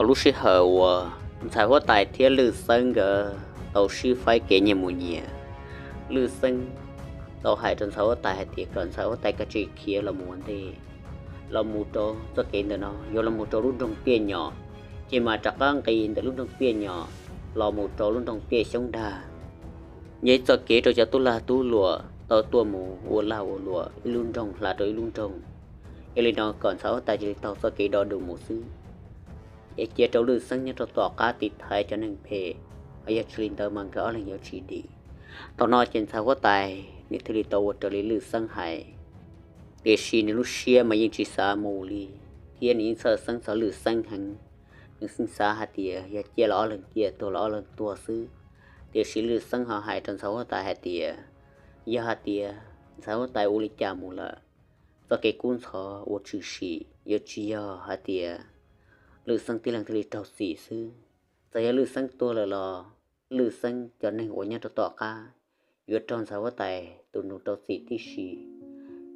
lúc xí hậu才会带天绿生个都是phải给你母年绿生都还真才会带点个才会带个这些了么的了么多这给的呢有了么多lúc trong tiền nhỏ chỉ mà chắc ăn cái từ lúc trong tiền nhỏ là một chỗ lúc trong tiền sống đà nhớ cho kế cho tôi là tu lụa tao tua mù uo la uo lụa luôn trong là rồi luôn trong ele nó còn sáu tại chỉ tao cho kế đó được một xứ để chia trâu lư sinh nhớ cho tọa cá tịt thái cho nên phê ai chuyên tao mang cái là nhiều chỉ đi tao nói trên sáu có tài nếu thì tao trở lại lư sinh hải để xin lúc xia mà những chỉ xa mù li thiên những sợ sinh sợ lư sinh hàng những sinh xa hạt tiề ya chia lõ lần kia tôi lõ lần tua xứ để xin lư sinh họ hải trên sáu có tài hạt tiề ya hạt tiề sáu có tài u li cha mù là do cái cuốn sổ u chữ sĩ ya chia hạt tiề lư sinh tí lần thì trâu xỉ xứ giờ lư sinh tôi là lư sinh cho nên ổn nhất cho tọa ca vừa trong sáu tài tụi nó trâu xỉ tí xỉ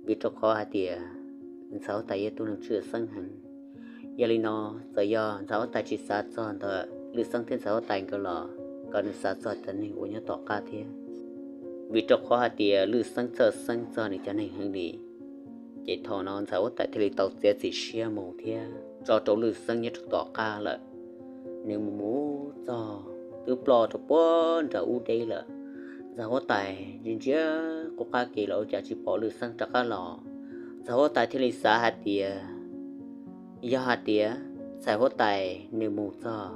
vì cho khó hạt tiề sáu tài tụi nó chưa sinh hẳn giờ li nó giờ sáu tài chỉ sát cho tờ lư sinh thêm sáu tài cái lò còn sát cho cho nên ổn nhất tọa ca thế vì cho khó hạt tiề lư sinh cho này cho nên hơn đi vậy thọ nó sáu tài thì tàu sẽ chỉ xe màu thế cho trâu lư sinh nhất tọa ca là nếu mà muốn cho từ plot cho bốn cho u đây là giờ có tài nhưng chứ có cá kỳ lỗ chỉ bỏ lư sinh cho cá lò giờ có tài thì xã hạt tiề do hạt tiề sẽ có tài nếu muốn cho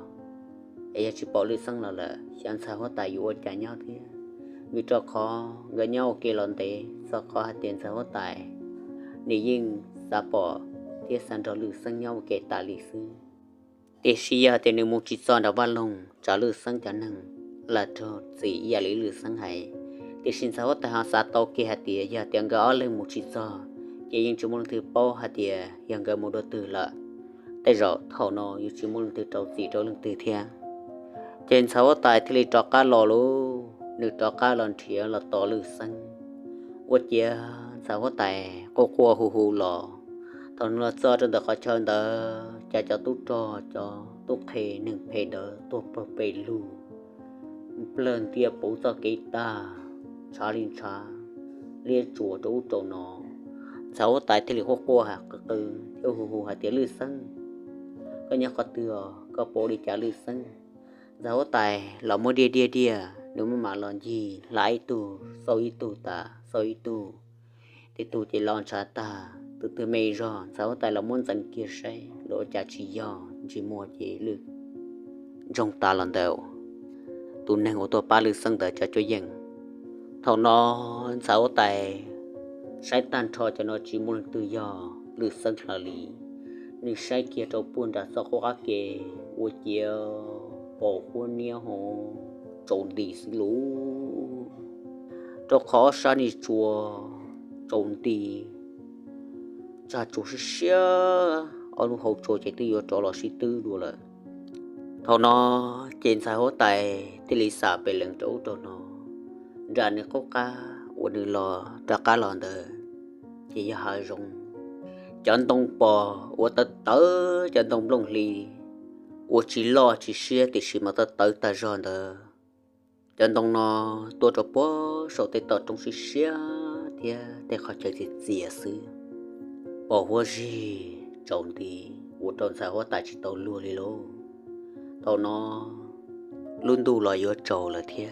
ấy chỉ bỏ lư sinh là chẳng sao có tài u trả nhau thế vì cho khó gây nhau kỳ lon thế do có hạt tiền sẽ có tài nếu nhưng xã bỏ thì sản cho lư sinh nhau kể tài lý sư để xia thì nếu muốn chỉ cho đã ban lông trả lư sinh cho năng là cho gì ya lý lư sinh hay để xin sao tại họ sát tàu kia hạt tiề ya tiếng gõ lên một chỉ cho chỉ những chúng muốn từ bao hạt tiề yang gần một đôi từ là tại rõ thầu nó như chúng muốn từ trâu gì trâu lưng từ thiang trên sao tại thì trò cá lò luôn nếu trò cá lòn thiệt là to lư sinh ủa chia sao tại cô hù lò thằng nó cho trên đó khó chơi đó cho tút cho tút phê nâng phê đó tút phê lu lần tia bố cho cái ta cha linh cha liên chùa chỗ nó cháu tại thế là cô hả cái từ theo hù hả tiếng lư sinh có nhắc có từ có bố đi trả lư sinh cháu tại là mua đi nếu mà làm gì lại tu soi tu ta soi tu thì tu chỉ lo trả ta từ mày rồi cháu tại là muốn dẫn kia say lỗ trả chỉ mua chỉ lư trong ta lần đầu tụi nàng của tôi ba lư sinh tới cho dân thầu nó cháu tại sai tan cho nó chỉ muốn tự do lư sinh là lý nhưng sai kia trâu buồn đã sao có cái ô chia bỏ khuôn nia hồ trộn đi xí lú cho khó sao đi chùa trộn đi cha chủ sĩ xia ở lúc hậu chùa chạy tư cho là sĩ tư đùa là thầu nó trên xã hội tại thì lý xã về lần chỗ cho nó ra nước có cá ở nơi lò ra cá lòn đời chỉ hai rong chân đông bò ở tớ chân đông lông lì ở chỉ lo chỉ xia thì chỉ mà tớ ta ròn đời chân đông nó tua cho bò sau tết tớ trong xia thì khó chơi thì gì xứ bỏ hoa gì trộn thì ở trong xã hội tại chỉ tàu lúa đi lô tàu nó luôn đủ loại yếu trầu là thế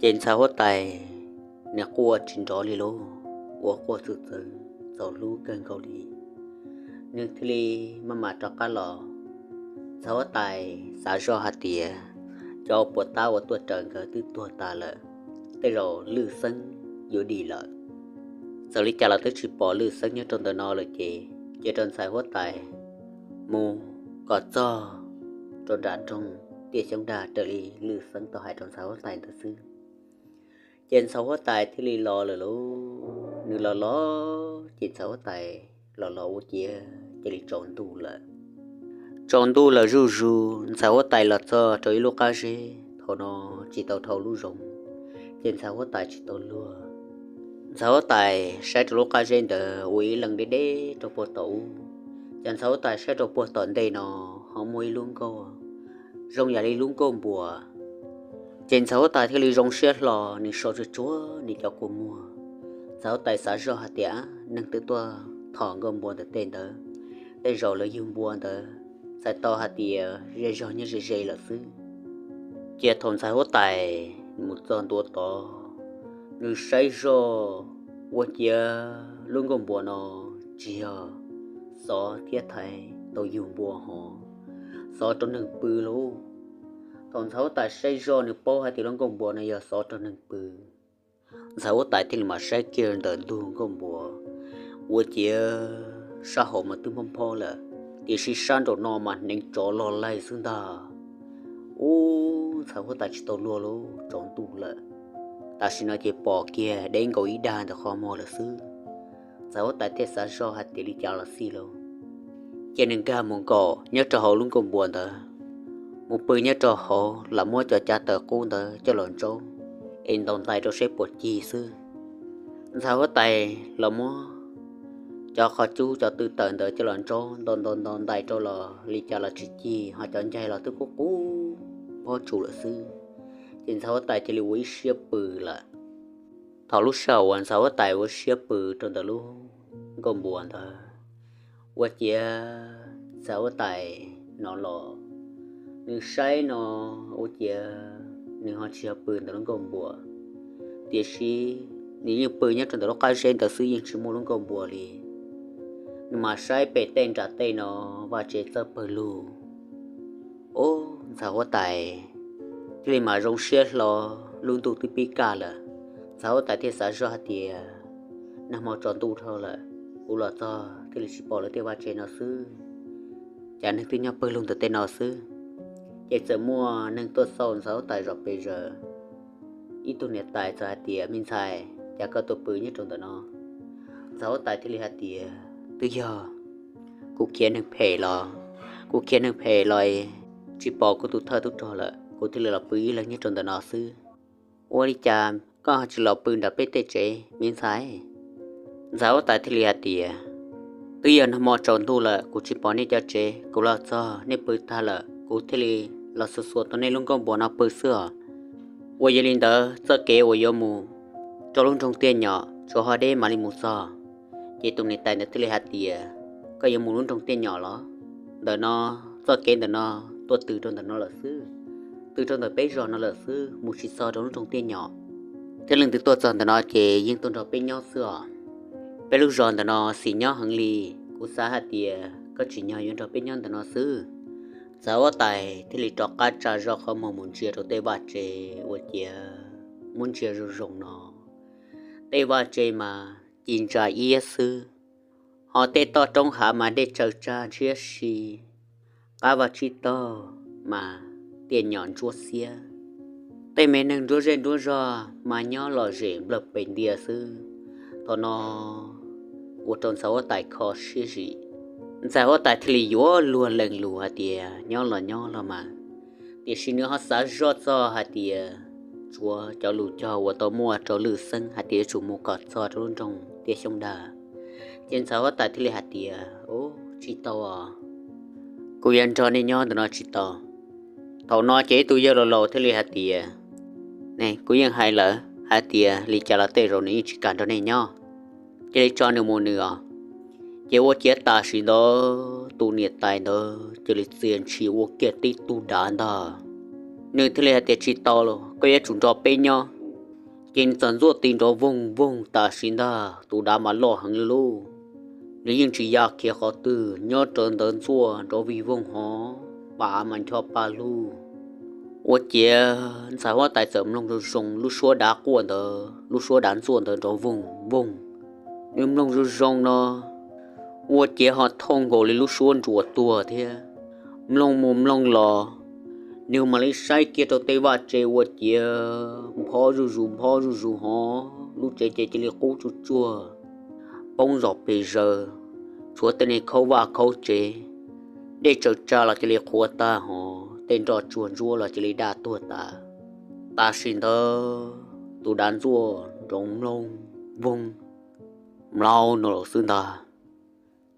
trên xã hội tại nhà qua chính đó đi lô qua sự tử giàu lú gần cầu đi nhưng thì mà cho cá lò xã hội tại xã do hạt tiề cho bộ tao ở tuổi trần cái thứ tuổi ta là tới rồi lư sinh yếu đi lợi giờ lý trả là tới chỉ bỏ lư sinh nhất trong đời nó là chị trong xã hội tại mù có cho đã trong tiền sống đà trở đi lư sinh tao hại trong xã hội tại thật sự trên xã hội tại thì lì lò là lố như lò trên xã hội tại lò chia chỉ lì tròn tu là ru xã hội tại là cho trời lúa cá gì thầu nó chỉ tàu lúa rồng trên xã hội tại chỉ tàu lúa xã hội tại sẽ cho lúa cá gì để uy lần đi trong bộ tàu trên xã hội tại sẽ cho bộ tàu đây nó họ mùi luôn cô rong nhà đi luôn cô bùa trên sáu tài thì rong xét lò ni sầu chúa ni cho cô mua sáu tài xã do hạt tía nâng tới tua thọ gom bùa tới tên đó để rồi lấy dùng bùa đó sai to hạt tía rơi rồi như rơi là xứ chia thôn sáu tài một con tua to nữ say rồi vô chia luôn gom bùa nó chia xó thiết thầy tôi dùng bùa họ xó trong nâng bự lô thôn sáu tài say rồi nữ bao hai tiếng gom bùa này giờ xó trong nâng bự sáu tài thì mà say kia đợt luôn gom bùa vô chia xã hội mà tôi mong po là thì si san đồ nọ mà nên cho lo lại xương ta ô sáu tài chỉ tàu lúa lô tròn tu là ta xin nói chỉ bỏ kia đến gọi ý đàn được khó mò là xứ sáu tài thế xã do hạt tiền đi chào là xí lô cho nên cả mong cỏ nhớ cho họ luôn cùng buồn đó một bữa nhớ cho họ là mua cho cha tờ cô đó cho lợn trâu em tồn tại cho xếp bột chi xứ sáu tài là mua cho khó chú cho tư tận đó cho lợn trâu đòn tài cho là lý cha là chi họ chọn chạy là tư cố bỏ chủ là xứ trên sáu tài chỉ lưu ý xếp bự là thảo lúc sau anh sáu tài với xếp bự trong tờ lúc gồm buồn thôi và chia sáu tài nó lọ nhưng sai nó ô chia nhưng họ xếp bự trong gồm buồn thì si nếu như bự nhất trong tờ lúc cái sen tờ suy những sự mua trong gồm buồn đi nhưng mà sai bể tên trả tên nó và chế tập bự luôn ô sáu tài thì mà rong xếp lo luôn tụ tí pi cả là sáu tại thế xã do thì nằm ở tròn tu thôi là u là to thì là chỉ bỏ lại tiêu ba trên nó xứ chẳng nên tin nhau bơi luôn từ tên nó xứ vậy giờ mua nên tôi sau sáu tại rồi bây giờ ít tu nhiệt tại xã thì mình xài chả có tôi bơi nhất trong tờ nó sáu tại thì là thì từ giờ cuộc chiến được phê lo cuộc chiến được phê rồi chỉ bỏ của tụi thơ tụi trò là cô thì là bơi là nhất trong tờ nó xứ ôi cha có chỉ là bơi đạp bê tê chế miếng sai giáo tại thì là tiề tuy nhiên họ chọn tu là cô chỉ bỏ đi cho chế cô là cho nên bơi ta là cô thì là số số tao nên luôn có bỏ nó bơi sữa ôi giờ linh đó cho kế ôi giờ mù cho luôn trong tiền nhỏ cho họ để mà đi mua sữa chỉ tụi này tại nó thì là tiề có giờ mù luôn trong tiền nhỏ đó đợi nó cho kế đợi nó tôi từ trong đợi nó là sữa từ trong đời bây giờ nó là sữa một chỉ sữa trong trong tiền nhỏ thế lần từ tôi chọn đợi nó chỉ nhưng tôi đọc bên nhau sữa bây lúc rồi nó xì nhau hằng lì cú xã hạt tiề có chỉ nhau những trò bên nhau nó xứ giáo tài thì lì trò cá trà do không mà muốn chia rồi tây ba chê ở chia muốn chia rồi rồng nó tây ba chê mà nhìn ra ý sư họ tây to trong hạ mà để chờ cha chia xì cá và chi to mà tiền nhọn chua xia tây mấy nâng đua rên đua rò mà nhỏ lò rền lập bệnh địa sư thôi nó của trong sáu tại khó xí gì sáu tại thì yếu luôn lần lùa thì nhỏ là mà thì xin nữa họ sẽ rót cho hạt thì chúa cho lù cho của tôi mua cho lù sân hạt thì chủ mua cọt cho luôn trong thì xong đà trên sáu tại thì hạt thì ô chỉ tao à cô yên cho nên nhỏ nó chỉ tao thầu nó chế tôi giờ lò thì hạt thì này cô yên hay lỡ hạt thì lì chả là tê rồi này chỉ cần cho nên nhỏ cái cho nên một nửa chỉ vô chết ta chỉ đó tu nhiệt tài đó chỉ là tiền chỉ vô kết tí tu đàn đó nên thế là tiền chỉ to rồi cái chúng cho bên nhau kinh dân ruột tiền đó vung ta xin đó tu đàn mà lo hàng lưu nếu như chỉ giặc kia khó từ nhớ trơn đơn xua đó vì vung họ bà mình cho bà lu ô chia sao hóa tại sớm lông rồi dùng lu xua đá cuộn đó lu xua đán xuồng đó vung nhưng lông rồi dùng nó ô chia họ thông gồ lên lu xuân chuột tua thế lông mồm lông lò nếu mà lấy sai kia cho tây vạt chơi ô chia phó rù họ lu chơi chỉ lấy cố chua bông giọt bây giờ chúa tên này khâu và khâu chế để chờ cha là chỉ lấy khua ta họ tên trò chuồn rùa là chỉ lấy đa tua ta xin thơ tu đàn rùa rong lông vung lao nó xương ta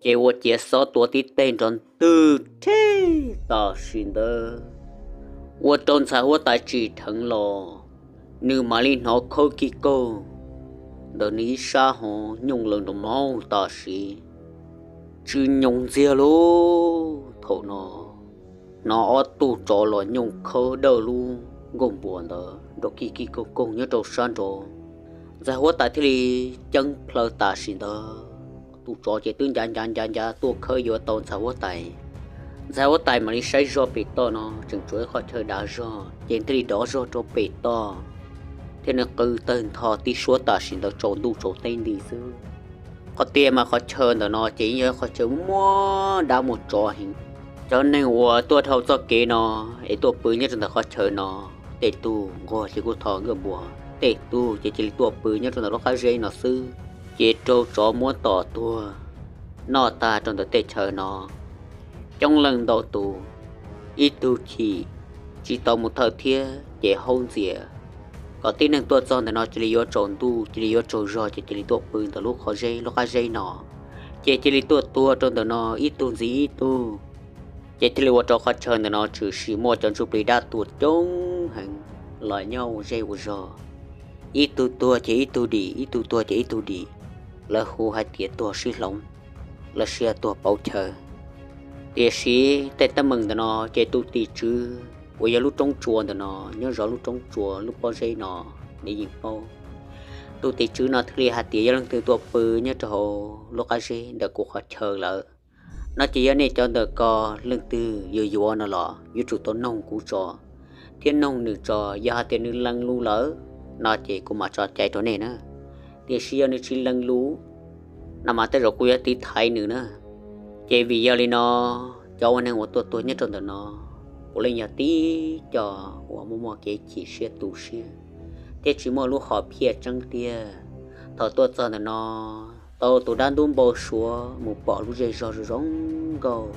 chế wo chế số tua tí tên tròn tư thế ta xin đơ wo tròn xã wo tại chỉ thằng lò nữ mà linh nó khâu kỳ cô đợt ní xa hồ nhung lần đồng máu ta xí chứ nhung dìa lô thổ nó ở tù trò lò nhung khâu đơ luôn gồm buồn đờ đồ kỳ kỳ cô cùng nhớ trò san trò ra wo tại thì chân phơ ta xin đơ tụ trò chỉ tương dàn tụ khơi vô tàu sao quá tài mà đi xây do bị to nó chừng chuối khỏi chơi đá do trên thì đó do cho bị to thế nên cứ tên thọ tí số ta xin được trộn đủ trộn tên đi xứ có tiền mà khỏi chơi nó chỉ nhớ khỏi chơi mua đá một trò hình cho nên của tôi thâu cho kế nó ấy tôi bự nhất là khỏi chơi nó để tu gọi chỉ có thọ người bùa để tu chỉ tôi bự nhất là nó khai dây nó xứ chế trâu chó muốn tỏ tua nó ta trong tờ chờ nó trong lần đầu tù ít tu chỉ tao một thời thia chế hôn dìa có tin năng tua cho nó chỉ lý trộn tu chỉ lý trộn rồi chỉ lý tua bự từ lúc khó dây lúc khai dây nó chỉ lý tua trong tờ nó ít tu gì ít tu chỉ lý cho khó chơi nó trừ xí mua cho chụp lý đa tuột trông hành lại nhau dây của rồi ít tu tua chỉ ít tu đi ít tu tua chỉ ít tu đi là khu hai tiệt tua xí lỏng là xe tua bảo chờ tiệt xí tại ta mừng nó chế tu tì chứ bây giờ lúc trong chùa nó nhớ rõ lúc trong chùa lúc bao giây nó để nhìn bao tu tì chứ nó thứ hai tiệt lần từ tua bự nhớ cho lúc ai gì để cuộc họ chờ lỡ nó chỉ này cho được co lần từ vừa nó lọ vừa chủ tốn nông cũ trò thiên nông nữ trò giờ tiền nữ lăng lu lỡ nó chỉ cũng mà trò chạy chỗ này nữa thì xưa nó chỉ lăng lú nằm mà tới rồi cuối tí thái nữa chỉ vì giờ này nó cho anh em một tuổi nhất trong đó nó của lên nhà tí cho của mua cái chỉ xe tủ xe thế chỉ mua lúc họ phía trăng tia thọ tuổi cho nó tàu tụ đan đun bò xúa một bò lúc dây rò rong cầu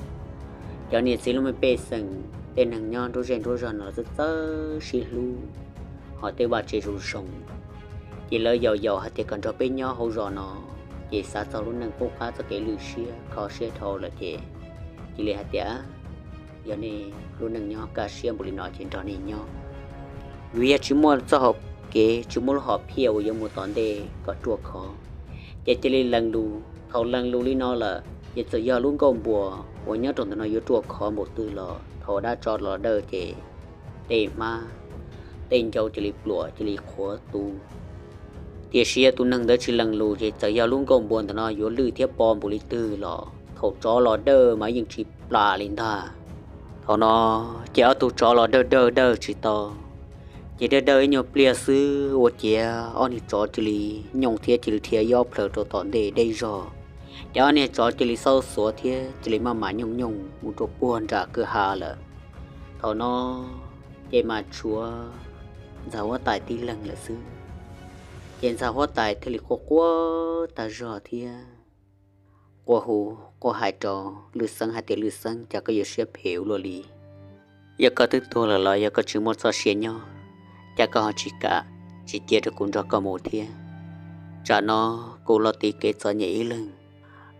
cho nên chỉ lúc mình bê sừng tên hàng nhon rồi nó rất xí lu họ tới bà chỉ rủ sống chỉ lỡ giàu hay thì cần cho bên nhau hậu rõ nó chỉ sát sau lúc năng cố khá cho cái lưỡi xia khó xia thầu là chỉ lệ hạt tía giờ này lúc năng nhau cả xia một lần nói chuyện trò này nhau vì chỉ muốn cho học cái chỉ muốn học hiểu giống một toán đề có chua khó chỉ lần lù thầu lần lù lý nó là chỉ tự do luôn công bùa của nhớ trong nó yếu chua khó một từ lò thầu đã cho lò đơ chỉ để mà tên châu chỉ lụa chỉ khó tu tiệt xia tu nâng đỡ chỉ lần lù chỉ tự do luôn công buồn nó yếu lư thiếp bom bù lý tư lò thầu cho lò đơ mà những chỉ plà lên ta thầu nó chéo tu cho lò đơ chỉ to chỉ đơ nhiều plia sư ô chia on cho chỉ nhung thiệt chỉ thiệt do phở cho tòn để đây rồi cho nên cho chỉ sâu số thiệt chỉ mà nhung một chỗ buồn trả cửa hà là thầu nó chỉ mà chúa giáo tại tí lần là sư hiện sao hóa tài thì có quá ta rõ thì qua hồ qua hai trò lư sân hai tiền lư sân chả có gì xếp hiểu luôn đi giờ có thứ tôi là lo giờ có chữ một số xuyên nhau chả có họ chỉ cả chỉ chia được cũng cho có một thiên chả nó cô lo tí kế cho nhảy lần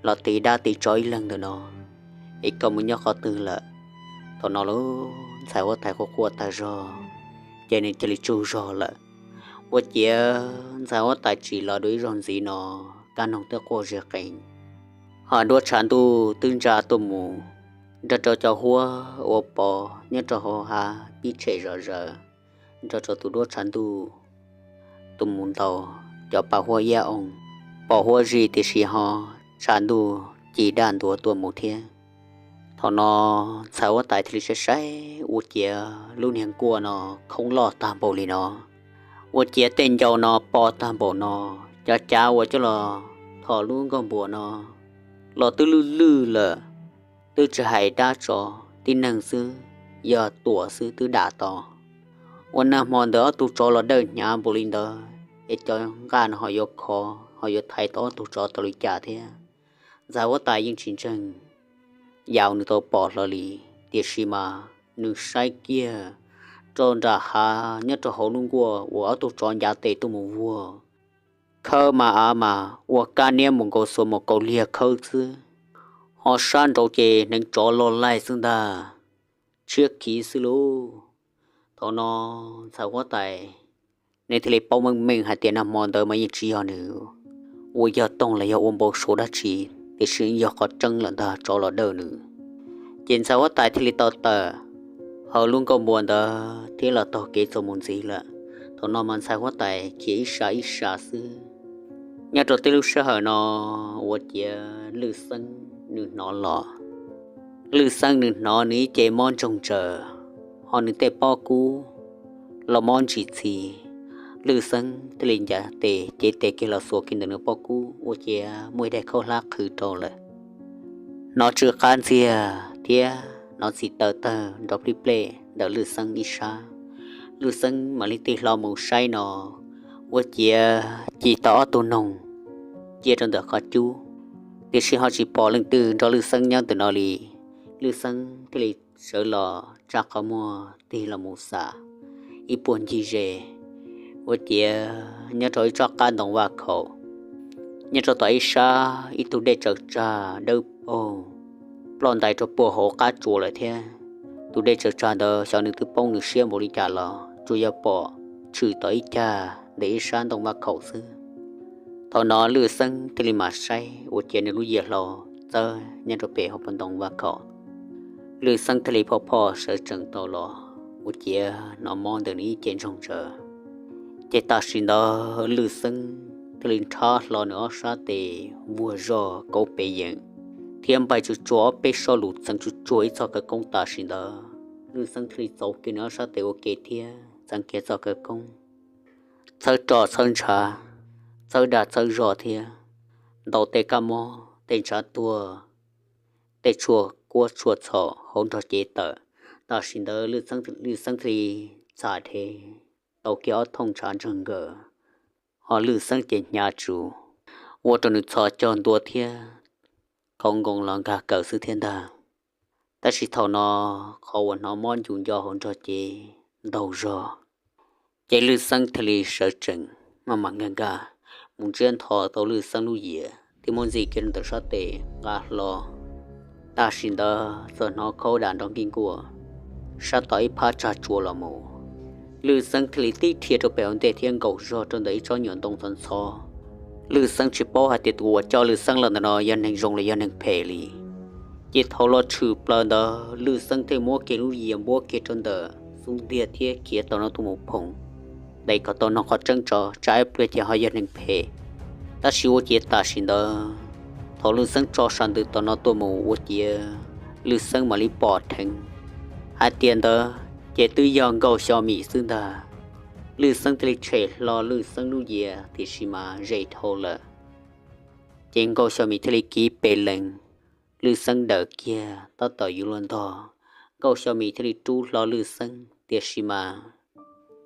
lo tí đa tí trói lần rồi nó ít có muốn nhau khó từ là thôi nó luôn sao hóa tài có qua ta rõ cho nên chỉ chú rõ là我姐在我带起了对人子呢，干弄的过日子，很多程度增加多么，这叫我爸，你这好哈比车热，这多程度多么到，叫把我也on，把我日的时候程度鸡蛋多么天，他呢在我带起是谁，我姐六年过呢，空落大包里呢。我姐tên giàu nó bỏ tam bộ nó cho cha我cho là thọ luôn con bộ nó lo tư lư là tư chỉ hay đa cho tin năng sư giờ tuổi sư tư đa toวันนั้นมองเด้อตุจอเราเดินหยาบุรินเด้อไอ้จอยการหอยกคอหอยไทยต้อตุจอตลุยจ่าเทียใจว่าตายยิ่งชินจังยาวนึกตัวปอดเราลีเดียชิมานึกใช้เกียtròn ra hà nhớ cho hậu luôn qua của tôi tròn giá tệ tôi một vua khơ mà à mà của ca niệm một câu số một câu lia khơ chứ ฮอชานโตเจนังจอลอไลซึ่งดาเชือกขีสิโลทอนอสาวไตในทะเลเป้าเมืองหาเตียนมอนเดอร์มายิจีอนู我要动了要我不说的起แต่是要ขอจังละดาจอละเดอนูเจนสาวไตทะเลต่อเตอเฮาลุงก็มวนเดอที่ละต่อเกจมุนสีละทอนอมันสาวไตเขียอิชาซื้อnhà trò tiêu sẽ hở nó vật giờ lư sân nửa nó lọ lư sân nửa nó ní chế món trồng chờ họ nửa tê po cú là món chỉ gì lư sân tê linh giả tê chế tê kia là số kinh nửa po cú vật giờ mùi đẹp khâu lắc khử trâu lại nó chưa can gì thia nó chỉ tờ đọc đi play đỡ lư sân đi xa lư sân mà linh tê lo màu say nó vật giờ chỉ tỏ tô nồng chia trong đó khó chú để khi họ chỉ bỏ lưng từ cho lư sân nhau từ nó lư sân thì lì sợ lò chắc có mua thì là một xả ít buồn gì rề vật giờ nhớ rồi cho can đồng vào khẩu nhớ cho tới xa ít tu để chờ cha đâu ô plon đại cho bộ hộ cá chùa lại thế tu để chờ cha đó sau này tu bông được xiêm một đi trả lò chú ya bỏ trừ tới cha để san đồng vào khẩu xưa thọ nó lừa sân thì mà say ở trên núi dừa lò giờ nhân cho bé học vận động và cọ lừa sân thì phò sợ chừng tàu lò ở trên nó mòn từ ní trên sông chờ chế ta xin đó lừa sân thì thọ lò nữa sa tề vua rò cố bé dựng thêm bài chúa bé so lụt sân chuối cho cái công ta xin đó lừa sân thì giàu kia nữa sa tề ok thia sân kia cho cái công sơ trò sân trà sơ đã sơ rõ thia đầu tê ca mò tên trả tua tê chùa qua chùa thọ hôn cho chế tờ ta xin đỡ lưu sang thì trả thế đầu kéo thông trả rừng gờ họ lưu sang chế nhà chủ vô trong nước thọ tròn tua thia không gồng lòng cả cờ sư thiên đà ta chỉ thọ nó khó nó mòn dùng do hôn cho chế đầu rõ chế lưu sang thì sợ chừng mà mặc ngang cả muốn chuyện thọ tàu lư sang lưu dìa thì muốn gì kiến tự sát tệ gà lo ta xin đó giờ nó khâu đàn trong kinh của sát tới phá trà chùa là mù lư sang thì tí thiệt cho bèo để thiên cầu cho trong đấy cho nhuận đông thân so lư sang chỉ bỏ hạt tiệt của cho lư sang lần nó dân hành rong là dân hành phê li chỉ thâu lo trừ plan đó lư sang thì mua cái lưu dìa mua cái trong đó xuống địa thiệt kia tao nó tụ một phong đây có tao nó có chân trò trái bưởi cho họ dân hành phê ta siêu chế ta xin đó thọ lư sang cho sản từ tao nó tụ một vật gì lư sang mà li bỏ thành hai tiền đó chế tư dòng gạo xào mì xương đà lư sang thì chế lo lư sang lưu dìa thì xí mà dễ thô lợ trên gạo xào mì thì ký bề lệnh lư sang đỡ kia ta tỏ yêu luôn đó gạo xào mì thì chú lo lư sang thì xí mà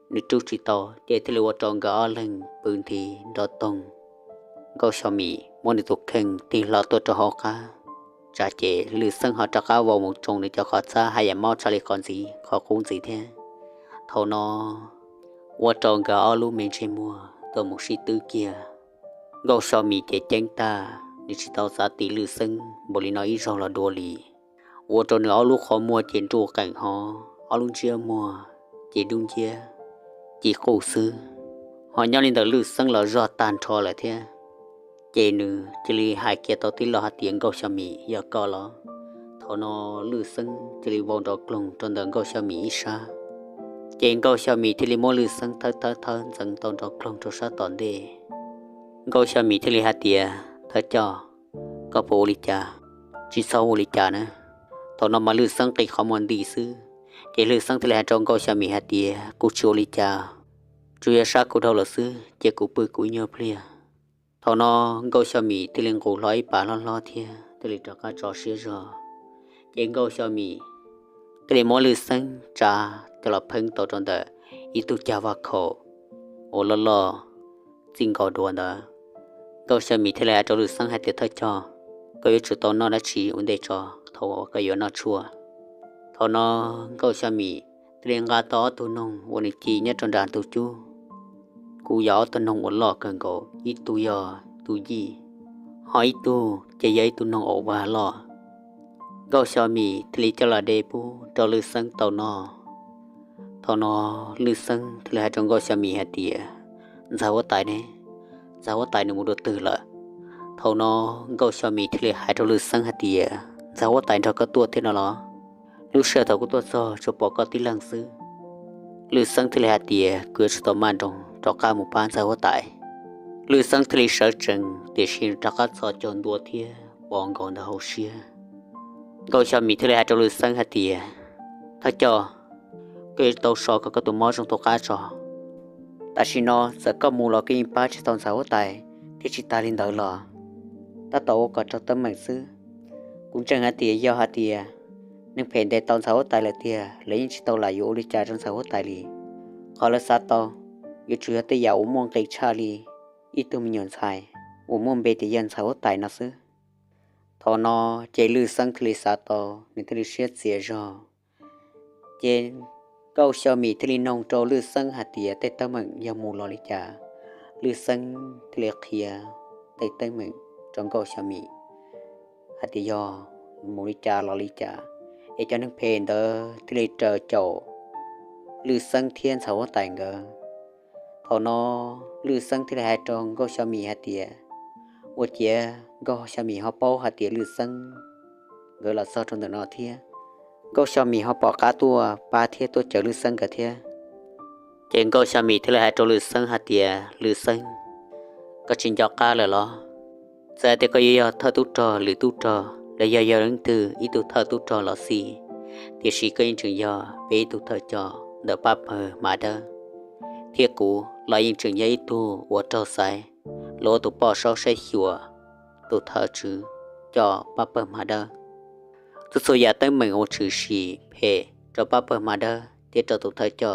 nữ chú chỉ tỏ để thì lưu tròn gạo lệnh bưng thì đó tông gạo xào mì muốn được khen thì lo tôi cho họ cả trả chế lư sang họ cho cá vào một chồng để cho họ xa hay là mau trả lại còn gì họ cũng gì thế thầu nó qua tròn gạo luôn mình chơi mua từ một sĩ tư kia gạo xào mì chế chén ta để chỉ tao giá tỷ lư sang bởi vì nói rằng là đùa lì qua tròn gạo lúc họ mua chén chua cảnh họ luôn chia mua chỉ đúng chia chỉ khổ sư họ nhau lên từ lư sang là do tàn trò lại thế chế nữ chỉ li hai kia tao tí lo hạt tiếng gạo xào mì giờ có lo thọ nó lư sang chỉ li vòng đỏ lồng trong đường gạo xào mì xa chế gạo xào mì thì li mua lư sang thơ dần tao đỏ lồng cho sát tòn đề gạo xào mì thì li hạt tiếng thơ cho có bố li cha chỉ sau li cha nữa thọ nó mà lư sang thì không muốn đi sư chế lư sang thì li hạt trong gạo xào mì hạt tiếng cú chiu li cha chú ya sát cú đâu là sư chế cú bự cú nhớ plia thọ nó gạo xào mì thì liền cú lói bà lo thia thì liền cho cá trò xía rồi chế gạo xào mì thì liền mua lư sang trà thì là phun tàu trong đó ít tu cha vào khổ ô lo chính gạo đuôn đó gạo xào mì thì liền cho lư sang hai tiệt thôi cho cái yếu chủ tàu nó đã chỉ ổn định cho thọ cái yếu nó chua thọ nó gạo xào mì thì liền gà to tu nông ổn định chỉ nhất trong đàn tu chu cú gió tu nông ổn lọ cần gạo ít tu gió tu gì hỏi tu chạy giấy tu nông ổ và lọ ก็ชอมีทลีจะละเดปูจอลือซังเต่านอทอนอลือซังทลีหาจงก็ชอมีหาเตียสาวตายเนี่ยสาวตายในมุดตื่นละทอนอก็ชอมีทลีหาจงลือซังหาเตียสาวตายจอก็ตัวเท่นอละลูกเสือเต่าก็ตัวซอจะปอกก็ตีลังซื้อลือซังทลีหาเตียเกิดต่อมาจงจอกาหมู่บ้านสาวตายลือซังทลีเสือจังเตียชินจอกาซอจนตัวเทียปองก่อนดาวเชียก็ชอบมีทะเลจลือสังหาเตียถ้าจอเกิดตัวสอก็ตัวมอจงตัวก้าจอแต่ชิโนจะก็มูลกินป้าที่ตอนสาวตายที่ชิตาลินเดอร์ลอถ้าโตก็จะตั้งเหมือนซื้อกุ้งจังหาเตียยาวหาเตียนึกเพนแต่ตอนสาวตายเลยเตียเลยยิ่งชิโตหลายอยู่ลิจาจนสาวตายลีขอละสัตโตอยู่เชื่อแต่ยาวมองไกลชาลีอีตัวมีหยนชายมองเบติยันสาวตายนะซื้อทอนอเจลือสังคลิสาโตนิทริเชียเสียจอเจนก็ชอมีทลีนองโจลือสังหาเตียแต่ตั้งเหมือนยามูลอลิจาลือสังทเลเคียแต่ตั้งเหมือนจงก็ชอมีหาติยอมูลิจาลอลิจาเอจนึงเพนเดอทเลเจอโจลือสังเทียนสาวแต่งเกอทอนอลือสังทเลหาจงก็ชอมีหาเตียว่าเจ้าก็ชามีเขาเป้าหาเตียลือซังเกล่าซอจนแต่นอเทียก็ชามีเขาปอกาตัวปลาเทียตัวเจอลือซังกับเทียเจงก็ชามีทะเลหาจลือซังหาเตียลือซังก็จินจอกาเลยเหรอแต่เด็กก็ยอเธอตุจอหรือตุจอและยอเรื่องตืออีตุเธอตุจอหรอสิเทียชีก็ยังจึงยอเปตุเธอจอเดป้าเพอมาเดอเทียกูลายยังจึงยอีตัววัวเจ้าใสโลตุปอชอใช้หัวตุเธอจือจอป้าเปิดมาเดอตุสยาตั้งเหมือนโอชือชีเพจอป้าเปิดมาเดอเทียจอตุเธอจอ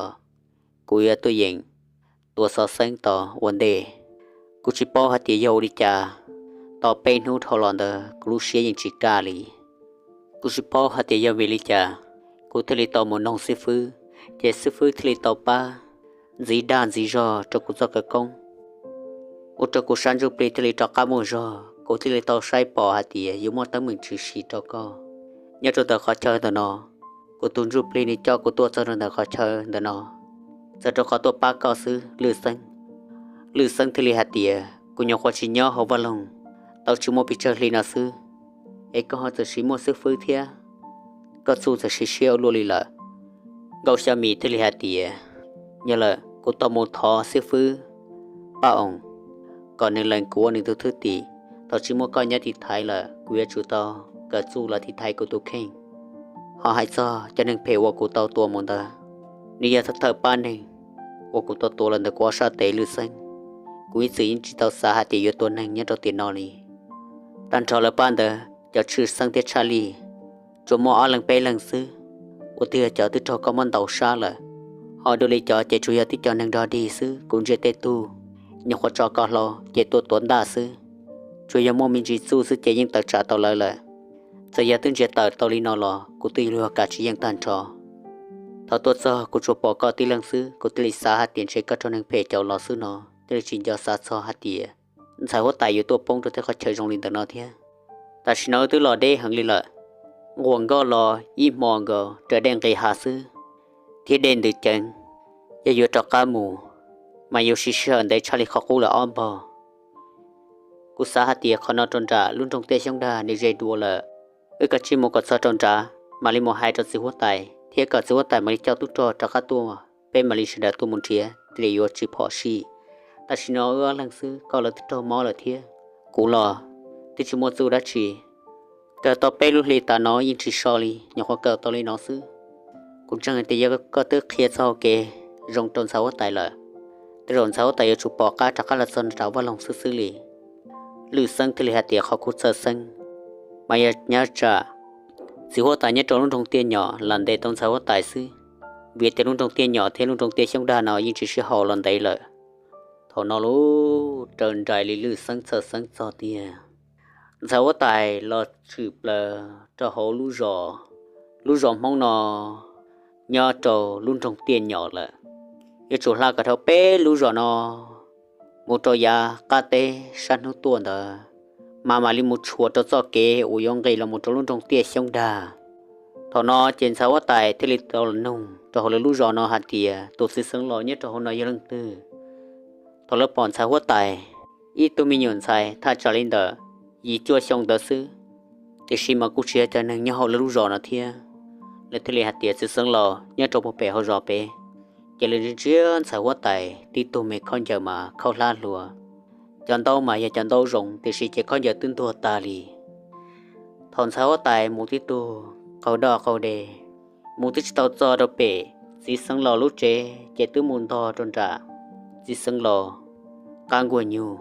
กูยตัวเองตัวซอเซงต่อวันเดกูชิปอหัดเตียโยดิจาต่อเป็นหูทอลอนเดอกูรู้เชียยังจิกาลีกูชิปอหัดเตียโยเวลิจากูทะเลต่อมนองซิฟื้อเจซิฟื้อทะเลต่อป้าจีดานจีจอจกูจะกะกงอุตกุชันจูเปรตลิตอกามูจอกูที่ลิตอใช้ปอหาเตียอยู่มอตั้งมึงชื่อชีตอกอยากจะต่อขอเชิญต่อนอกูตุนจูเปรนี่จอกูตัวจะต่อขอเชิญต่อนอจะจะขอตัวปากก็ซื้อลือซังที่ลิหาเตียกูยังขอชิญย่อเขาบอลงต่อชิโมปิเชอร์ลีนาซื้อเอกก็หาจะชิโมซื้อฟื้นเทียก็สู้จะชิเชียวลุลิละกูจะมีที่ลิหาเตียเนี่ยแหละกูต่อมูทอซื้อฟื้นป้าองก่อนในแรงกัวในตัวทุติตอนชิโมก็ยัดที่ไทยละกูจะชูต่อเกิดสู้ละที่ไทยกูตัวเข่งหอหายซอจะนึงเพลว่ากูต่อตัวมันเดอนี่ยาทักเธอป้านเองว่ากูตัวละเดกว่าชาเตลือเซงกูยิ่งสิ่งที่ต่อสาหัสอยู่ตัวนึงยัดตัวตีนอลีตันชอละป้านเดอจะชื่อสังเตชาลีจมอลังไปลังซื้อว่าเธอจะติดต่อก็มันเต่าชาละหอดูเลยจะจะช่วยติดต่อนังดอดีซื้อกูจะเตตูยังขอจอก็รอเจตัวตนด่าซื้อช่วยยังมองมินจีสู้ซื้อเจยังตัดจ่าต่อเลยจะยังตึงเจตัดต่อลีนอลอกูตีเรือกาชียังตันจอถ้าตัวซอกูจะปอกตีลังซื้อกูตีลิสาหัดเตียนเช็คก็จนนังเพจเจ้ารอซื้อนอตีลิชินจะซาซอหัดเตียสายหัวตายอยู่ตัวปงตัวที่เขาเชยจงลินตันอเทียแต่ชินเอาตัวรอได้หังลีละงวงก็รออีมองก็จะแดงไกหาซื้อที่เด่นดึกจังจะอยู่จอกกาหมูมาอยู่ชิเชอร์ได้ชาลิขอกูละอ้อมบ่กูสาหัสเตียขอนอจนจ่าลุ่นตรงเตช่องดาในใจดัวละกะชิโมกัดซาจนจ่ามาลิโมหายจนสิหัวไตเทียกัดสิหัวไตมาลิเจ้าตุจอจักตัวเป็นมาลิชดาตัวมุนเทียเตลียวชิพอชีแต่ชิโนลังซื้อก็ละติโตมอละเทียกูรอติชิโมซูดัชีเกิดต่อไปลุลีตาน้อยยิงชิชอลียังขอเกิดต่อเลยน้องซื้อกูจังเตียก็ตึกเคลียร์เศร้าเกยงจนสาวไตละแต่หล่นเสาแต่ยชุบปอกาจากการสนสาวว่าลงซื้อลีลือซังที่ลิหาเตียเขาคุดซังมายาญาจ่าสิหัวตายเนี่ยจงลุ่นตรงเตียนหย่อหลันเดตรงสาวตายซื้อเวียดเตลุ่นตรงเตียนหย่อเทลุ่นตรงเตียช่องด้านนอยิ่งชื่อหอหลันเดเลยทอนอลูเดินใจลือซังซังจอเตียสาวตายรอสืบเลยจะหอลู่จอมองนอญาโจลุ่นตรงเตียนหย่อเลยยจุลากระเทาเป้รู้จอนอมุตยากาเตชันหุตัวเดอ mà li một chùa cho kế u yong gây là một trong trong tia sông đà thọ nó trên sáu tài thế lịch tàu nung cho họ lú giò nó hạt tìa tổ sư sống lo nhất cho họ nói lăng tư thọ lớp bọn sáu tài ít tôi mình nhận sai tha cho lên đờ ý chua sông đờ sư thì khi mà cụ chia cho nên nhau họ lú giò nó thia để thế lịch hạt tìa sư sống lo nhất trong một bè họ giò bè chỉ là riêng sáu tài thì tôi mới con giờ mà khâu la lùa chọn đâu mà giờ chọn đâu rộng thì chỉ con giờ tương tua ta lì thọn sáu tài một tí tu câu đỏ câu đề một tí tàu cho đâu bể chỉ sống lò lúc chế chỉ tứ môn to trôn trả chỉ sống lò càng quên nhiều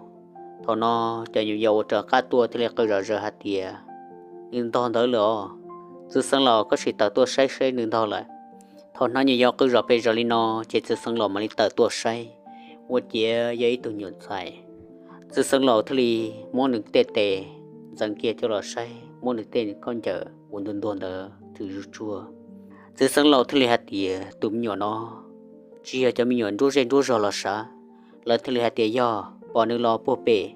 thọn nó cho nhiều dầu trở cá tua thì lại câu giờ hạt tiề nhưng to tới lò chỉ sống lò có chỉ tàu tua say nhưng to lại thọn nó nhiều dầu cứ giờ bể giờ li nó chỉ sống lò mà li tàu tua say một chia giấy tu nhuận xài chỉ sống lò thì món được tệ rằng kia cho lò say món được tệ con chợ buồn đồn đờ từ chua chỉ sống lò thì hạt tiề tụm nhỏ nó chia cho mình nhỏ rú rò lò sa lỡ thì hạt tiề do bỏ nước lò po bể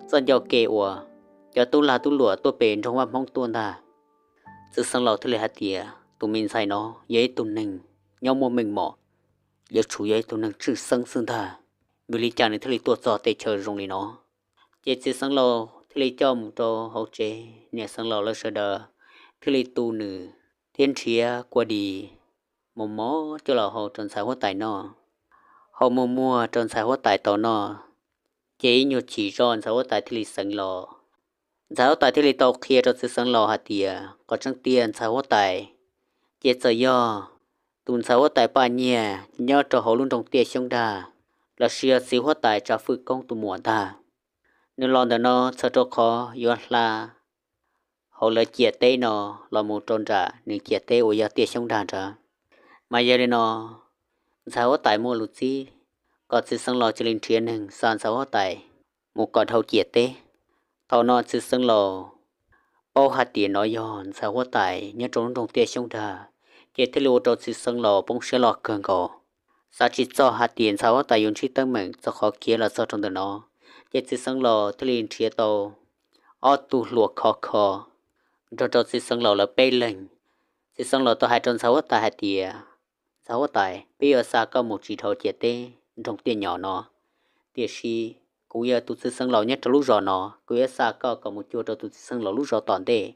dân giàu kê ủa cho tu lụa tu bể trong hoa mong tuôn ta chỉ sống lò thì hạt tiề tụm mình xài nó giấy tụm nình nhau mua mình mỏ giờ chủ giấy tụm nình chữ sân sương ta vì lý chàng này thì tuột giò tê chờ rong này nó chỉ sống lò thì cho một trò hậu chế nhà sống lò lỡ sợ đờ thì tu nữ thiên chia qua đi một mó cho là họ tròn xài hóa tài nó họ mua tròn xài hóa tài tàu nó chỉ nhiều chỉ tròn xài hóa tài thì sống lò xài hóa tài thì tàu kia cho sự sống lò hạt tiề có trăng tiền xài hóa tài chỉ sợ do tuần xài hóa tài ba nhẹ nhớ cho họ luôn trong tiền sông đà là xia xí hóa tài trả phước công tu muộn ta nếu lo được nó sợ cho khó yếu là họ lấy chia tê nó là một tròn trả nên chia tê ở nhà tiền sông đàn trả mà giờ đây nó sao tại mua lụt gì có sự sang lò cho lên thiên hình san sao tại một con thâu chia tê thâu nó sự sang lò bao hạt tiền nó giòn sao tại nhớ trốn trong tiền sông đàn chỉ thấy lúa trong sự sang lò bông sẽ lọt cường cổ sao chỉ cho hạt tiền sao tại dùng chỉ tâm mình cho khó kia là sao trong đó nó chỉ sự sang lò thì lên thiên tàu ở tu lúa khó cho sự sang lò là bay lên sự sang lò tôi hai trăm sáu tại hạt tiền sáu tại bây giờ xa có một chỉ thầu chia tê trong tiền nhỏ nó tiền si cũng giờ tụi sự sang lò nhất trong lúc rõ nó cũng giờ xa có một chỗ cho tụi sang lò lúc rõ toàn tê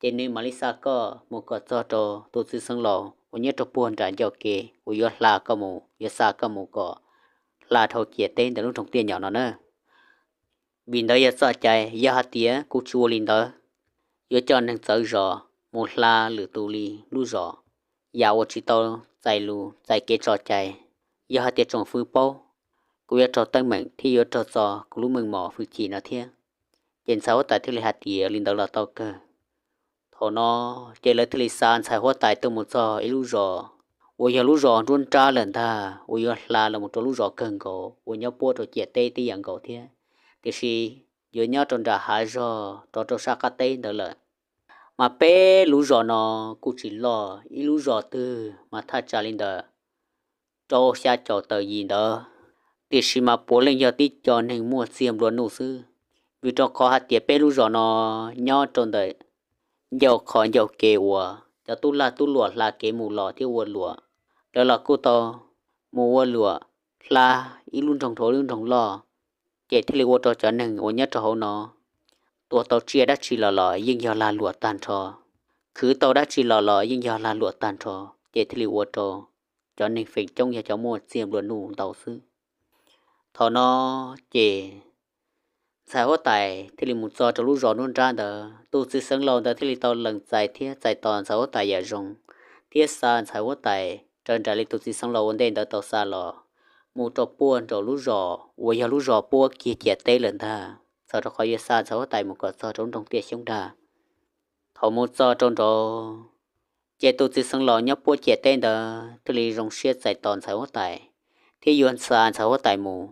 cho nên mà lý xa có một cái cho tụi sự sang lò cũng nhất trong buồn trả cho kê cũng giờ là có một giờ xa có một cái là thầu chia tê trong lúc trong tiền nhỏ nó nữa vì đó giờ xa chạy giờ hạt tiền cũng chua lên đó giờ cho nên sợ rõ một là lửa tù li lu rõ giàu chỉ tao chạy lu chạy kế trò chạy giờ hạt tiền trồng phơi bao cũng giờ trò tăng mạnh thì giờ trò giò cũng lu mừng mỏ phơi chỉ nó thiêng trên sáu tại thứ hạt tiền linh đầu là tao cơ thọ nó chơi lấy thứ san xài hoa tại từ một giò lu rõ ôi giờ lu rõ luôn tra lần ta ôi giờ là một trò lu rõ cần cổ ôi nhau bua trò chè tê tí dạng cổ thiêng thì si giờ nhau tròn ra hai giò trò sa cá tê đó là mà bé lú giò nó cũng chỉ lo ít lú giò tư mà thà trả lên đó cho xa cho tờ gì đó thì khi mà bố lên giờ tí cho nên mua xiêm luôn nụ sư vì cho khó hạt tiệp bé lú giò nó nhỏ tròn đời giàu khó giàu kê ua cho tu lụa là kê mù lò thiếu ua lụa đó là cô to mù ua lụa là ít luôn trong thổ luôn trong lò kể thì ua cho nên ua nhất cho hậu nóตัวtàu chia đã chỉ lò nhưng giờ là lụa tàn trò cứ tàu đã chỉ lò nhưng giờ là lụa tàn trò để thì liu trò cho nên phải trông nhà cháu mua xiêm luôn nụ tàu sư thọ nó chỉ sao tại thì một giờ cho lúc rõ luôn ra đó tôi sẽ sáng lâu đó thì tàu lần dài thiết dài toàn sao tại giờ rong thiết xa sao tại trên trái lịch tôi sẽ sáng lâu ổn định đó tàu xa lò một trò buồn trò lúc rõ vừa giờ lúc rõ buồn kia chia tê lần ta sau đó khỏi xa cháu tại một cái giờ trong tiền sông đà thầu một giờ trong đó chế tổ chức sang lò nhấp bố chế tên đó thì rong xiết giải toàn cháu tại thì yuan xa cháu tại mù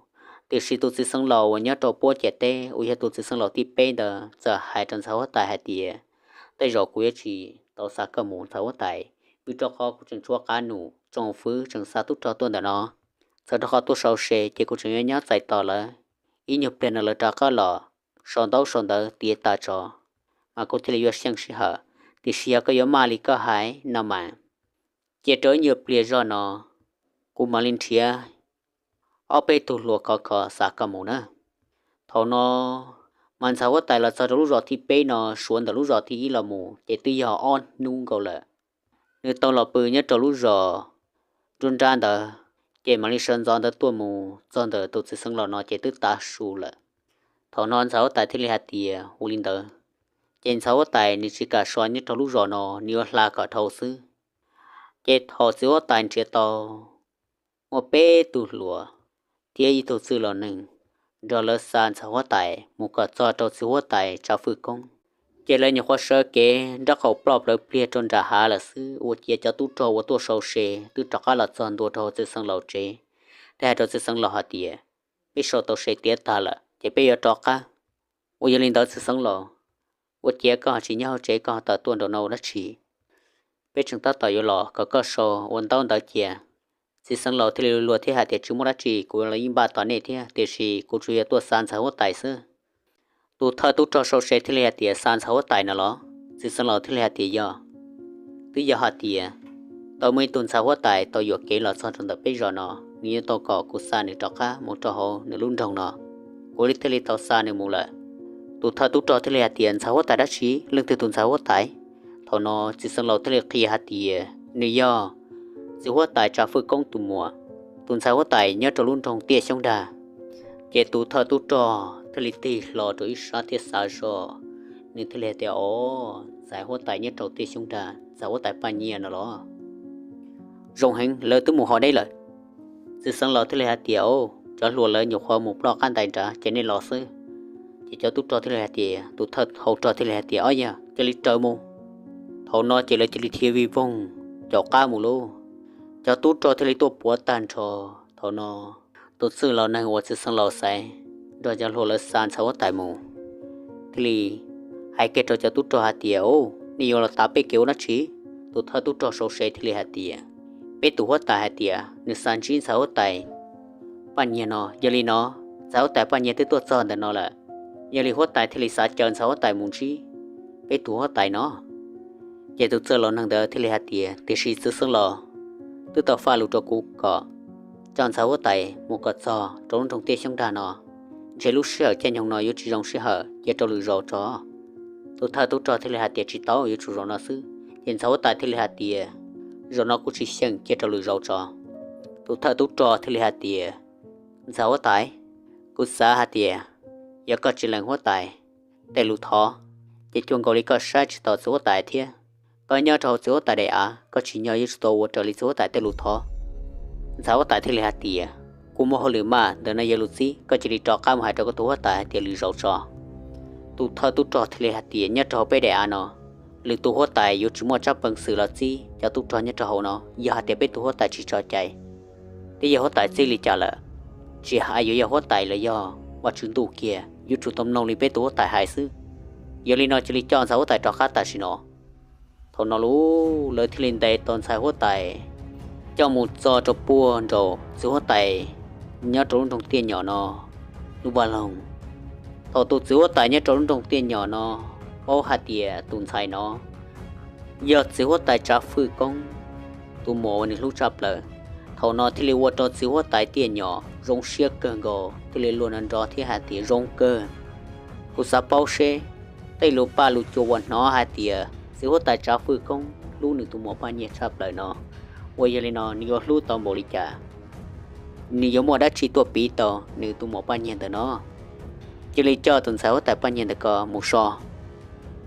thì khi tổ chức sang lò nhấp tổ bố chế tên ui tổ chức sang lò tiếp bên đó giờ hai trăm cháu tại hai tiền tại rồi cuối chỉ tàu xa cơ mù cháu tại vì cho họ cũng chẳng chua cá nụ trong phứ chẳng xa tốt cho tuần đó nó sau đó họ tốt sau xe chế cũng chẳng nhớ giải tỏ là ít nhiều tiền là trả cá lò 上到上的跌大着，嘛个天里越想时候，第时个有马里个海那么，接着有别着呢，古马林贴，เอาไปตุลัวก็สากะหมูนะทอนอมันสาวแต่ละจะรู้รอที่เป้นอชวนแต่รู้รอที่ละหมูเจตุยออ่อนนุ่งก็เลยเนื้อตอนเราปืนเนี่ยจะรู้รอรุนจานเดอเจมันลิชันจอนเดอตัวหมูจอนเดอตัวจะสังหลอนอเจตุตาชูเลยทอนอนสาวแต่ที่เลียเตียหูลินเดอเจนสาวแต่นิชิกาชวนเนี่ยจะรู้รอนอนิวลาก็ทอซื้อเจทอสาวแต่เจตอมัวเป้ตุลัวเที่ยตัวซื้อหลอนึงดอลลาร์ซานสาวแต่มุกจอตัวสาวแต่จะฝึกกงเจเลยเนี่ยว่าเชื่อเกดักเขาปลอบเลยเปลี่ยนจนจะหาละซื้อว่าเจียจะตู้โจว่าตัวโซเชตู้จักรละจอนตัวโตจะสังเหล่าเจแต่ตัวจะสังเหล่าหาเตียไม่โซตัวเชเตียตาละเจไปยอดอกะว่ายังลินตัวจะสังเหล่าว่าเจียก็ชี้เงาเจก็ต่อตัวโดนเอาละชีไปจึงต่ออยู่หล่อก็โซวันต้นต่อเจียสิสังเหล่าที่รัวที่หาเตียจุมราชีกูเลยยิงบาตอนนี้ที่เตียชีกูช่วยตัวซานสาวแต่ซื้อตัวเธอตัวจอโซเชที่เลียเตียซานสาวแต่น่ะหรอสิสังเหล่าที่เลียเตียยอตัวยาหาเตียตัวไม่ตุนสาวแต่ตัวอยู่เกลอซอนจนตัวไปรอนอนี่ตัวก่อกูซานในจอกะมุจอโหในรุ่นจงนอกูริที่เลียตัวซานในมูละตัวเธอตัวจอที่เลียเตียนสาวแต่ดัชชีเรื่องที่ตุนสาวแต่ทอนอสิสังเหล่าที่เลียขี้หาเตียนี่ยอสิว่าตายจะฝึกกงตุมัวตุนสาวตายเนี่ยจะรุ่นทองเตี้ยช่องดาเกตุเธอตุจอทะเลตีหล่อโดยชาเทสาจอนี่ทะเลเตียโอสายหัวตายเนี่ยจะเตี้ยช่องดาสาวตายปัญญาน่ะหรอรงเฮงเลยตุ้มหมูหอได้เลยสิสังหล่อทะเลเตียวจะหลัวเลยอยู่ความหมูปลอกกันตายจ้าจะในหล่อซื้อจะเจ้าตุจอทะเลเตียตุเธอเขาจอทะเลเตียอ้อยจะลิเจอมูเขานอจะเลยจะลิเทียวีวงจอกก้ามูลูจะตู้จอทะเลตัวปวดตันชอทอนอตัวซื้อเราในหัวซื้อสังเราใส่โดยจะโหลสารสาวตายหมูทะเลให้เกตจะตู้จอหาเตียวนี่เราตาไปเกี่ยวนัดชีตัวเธอตู้จอโซเชทะเลหาเตียเป็นตัวหัวตายหาเตียนึกสันจีนสาวตายปัญญานอยาลีนอสาวตายปัญญาตัวจอนแต่นอละยาลีหัวตายทะเลสาเจินสาวตายมุนชีเป็นตัวหัวตายนอเจตุเจอเรานังเดอทะเลหาเตียเตชีซื้อสังเราตัวต่อฟ้าลูกตัวกูก็จอนสาวไตมุกจอตรงตรงเตะช่องดานอเจลูเชื่อเจนยองนอยยุจิจงเชื่อเยตลูรอจอตัวท่าตัวจอที่เลหาเตียจิตเอายุจุรอนอซื้อเห็นสาวไตที่เลหาเตียรอนอกุชิเชียงเยตลูรอจอตัวท่าตัวจอที่เลหาเตียสาวไตกุศาหาเตียยาก็จิลังหัวไตแต่ลูท้อเจจวงกอลิก็ใช้จิตต่อสาวไตเทียก็nhớ trâu số tại đây có chỉ nhớ ít số trở lại số tại tây lụt thọ sáu tại thế là tiề cũng mua hồi mà đợt này giờ lụt xí có chỉ đi trọ cam hai trâu có túa tại tiề lụt rau trọ tụ thơ tụ trọ thế là tiề nhớ trâu bé đẻ nó lụt túa tại yêu chỉ mua chấp bằng sự là gì cho tụ trọ nhớ trâu nó giờ hạt tiề bé túa tại chỉ trọ chạy thì giờ hốt tại xí lì trả lại chỉ hai giờ hốt tại là do và chuyện tụ kia yêu chủ tâm nông lì bé túa tại hai xứ giờ lì nó chỉ lì chọn sáu tại trọ khác tại xí nóทนรู้เลยที่ลินเตตอนสายหัวไตเจ้าหมูจอจบปัวโจสิหัวไตเนื้อตรงตรงเตียนหย่อนอลูบาลงทอตุสิหัวไตเนื้อตรงตรงเตียนหย่อนอโอหาเตียตุนไซนอยอดสิหัวไตจับฟื้นกงตัวหมอนี่รู้จับเลยทอนอที่เรียกว่าจอสิหัวไตเตียนหย่อรงเชียเกินโกที่เรียกล้วนอันจอที่หาเตียรงเกินกุศลเป้าเชไตลูป้าลูจวนนอหาเตียสิว่าแต่จ้าฟื้นกงลูกหนึ่งตัวหมอปานเงียชับเลยเนาะวัยเลยเนาะนี่ก็ลูกตอนบริจานี่ยมอได้ชีตัวปีต่อหนึ่งตัวหมอปานเงียแต่เนาะจะเลยเจ้าตนสาวแต่ปานเงียแต่ก็มูชอ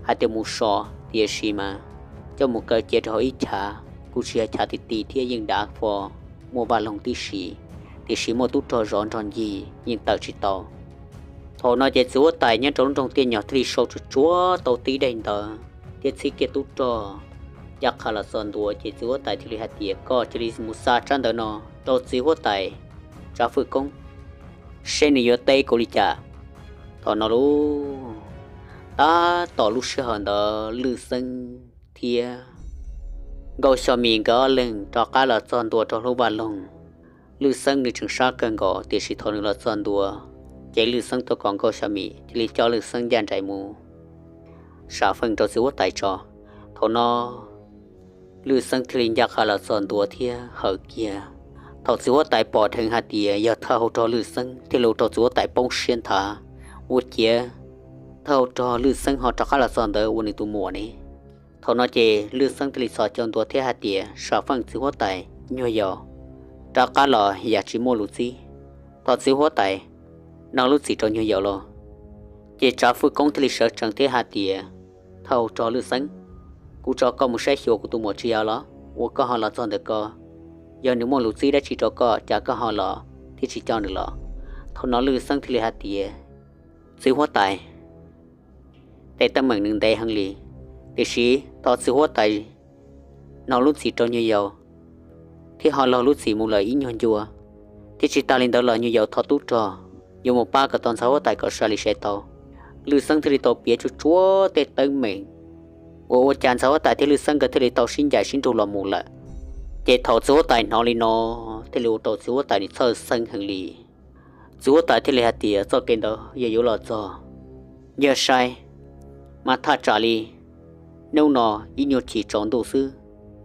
หาแต่มูชอเดียชีมาเจ้ามูเกิดเจตหอยชากูเชียชาติตีเที่ยยิงดาฟอมัวบาลงที่ชีมัวตุ้ตัวร้อนจอนยียิงเต่าชีโตทอน่าจะสิว่าแต่เนี่ยตรงเตียนหยอดที่โชว์ชัวโตตีได้เตอเจ็ดสิเกตุจออยากขาลส่วนตัวเจ็ดสิหัวไตที่ลิฮัตเตียก็จะริสมุสาจันเดนอโตสิหัวไตจะฝึกกงเชนิยเตกุลิจาตอนนั้นรู้ตาต่อลูกเชื่อเดอลือซึ่งเทียก็ชมีก็เล่งจากการละส่วนตัวจากลูกบาลงลือซึ่งในถึงชาเกินก็เดี๋ยวสิทอนึงละส่วนตัว chế lư sân tôi còn có sao mì thì lý cho lư sân gian trái mù sao phân cho xíu tại cho thổ nó lư sân thì lý giác là son đùa thia hở kia thổ xíu tại bỏ thành hạt địa giờ thao cho lư sân thì lù cho xíu tại bông xuyên thả uất kia thao cho lư sân họ cho là son đỡ uất tu mùa này thổ nó chế lư sân thì lý so cho đùa thia hạt địa sao phân xíu tại nhoi giờ cho cá lò giờ chỉ mua lù gì thọ xíu tại nó lúc gì cho nhiều dạo lo chỉ trả phụ công thì sợ chẳng thế hạt địa thâu cho lư sánh cú cho có một số hiệu của tụi một chiều đó và có họ là chọn được có giờ nếu mà lúc gì đã chỉ cho có chả có họ là thì chỉ chọn được lo thâu nó lư sánh thì hạt địa xíu hóa tài để tâm mình đừng để hăng lì để xí thọ xíu hóa tài nó lúc gì cho nhiều dạo thì họ lo lúc gì một lời ý nhon chùa thì chỉ ta lên đó là nhiều dạo thọ tốt trò dùng một ba cái tuần sau tại có sali xe tàu lư sân thì tàu bia chút chúa tê tân mình ô chán sau tại thì lư sân cái thì tàu xin giải xin trù là một lệ chế thầu số tại nó li nó thì lư tàu số tại sơ sân hàng lì số tại thì lư hạt tiệt cho cái đó giờ yếu là cho giờ sai mà thà trả li nếu nó ít nhiều chỉ chọn đồ sư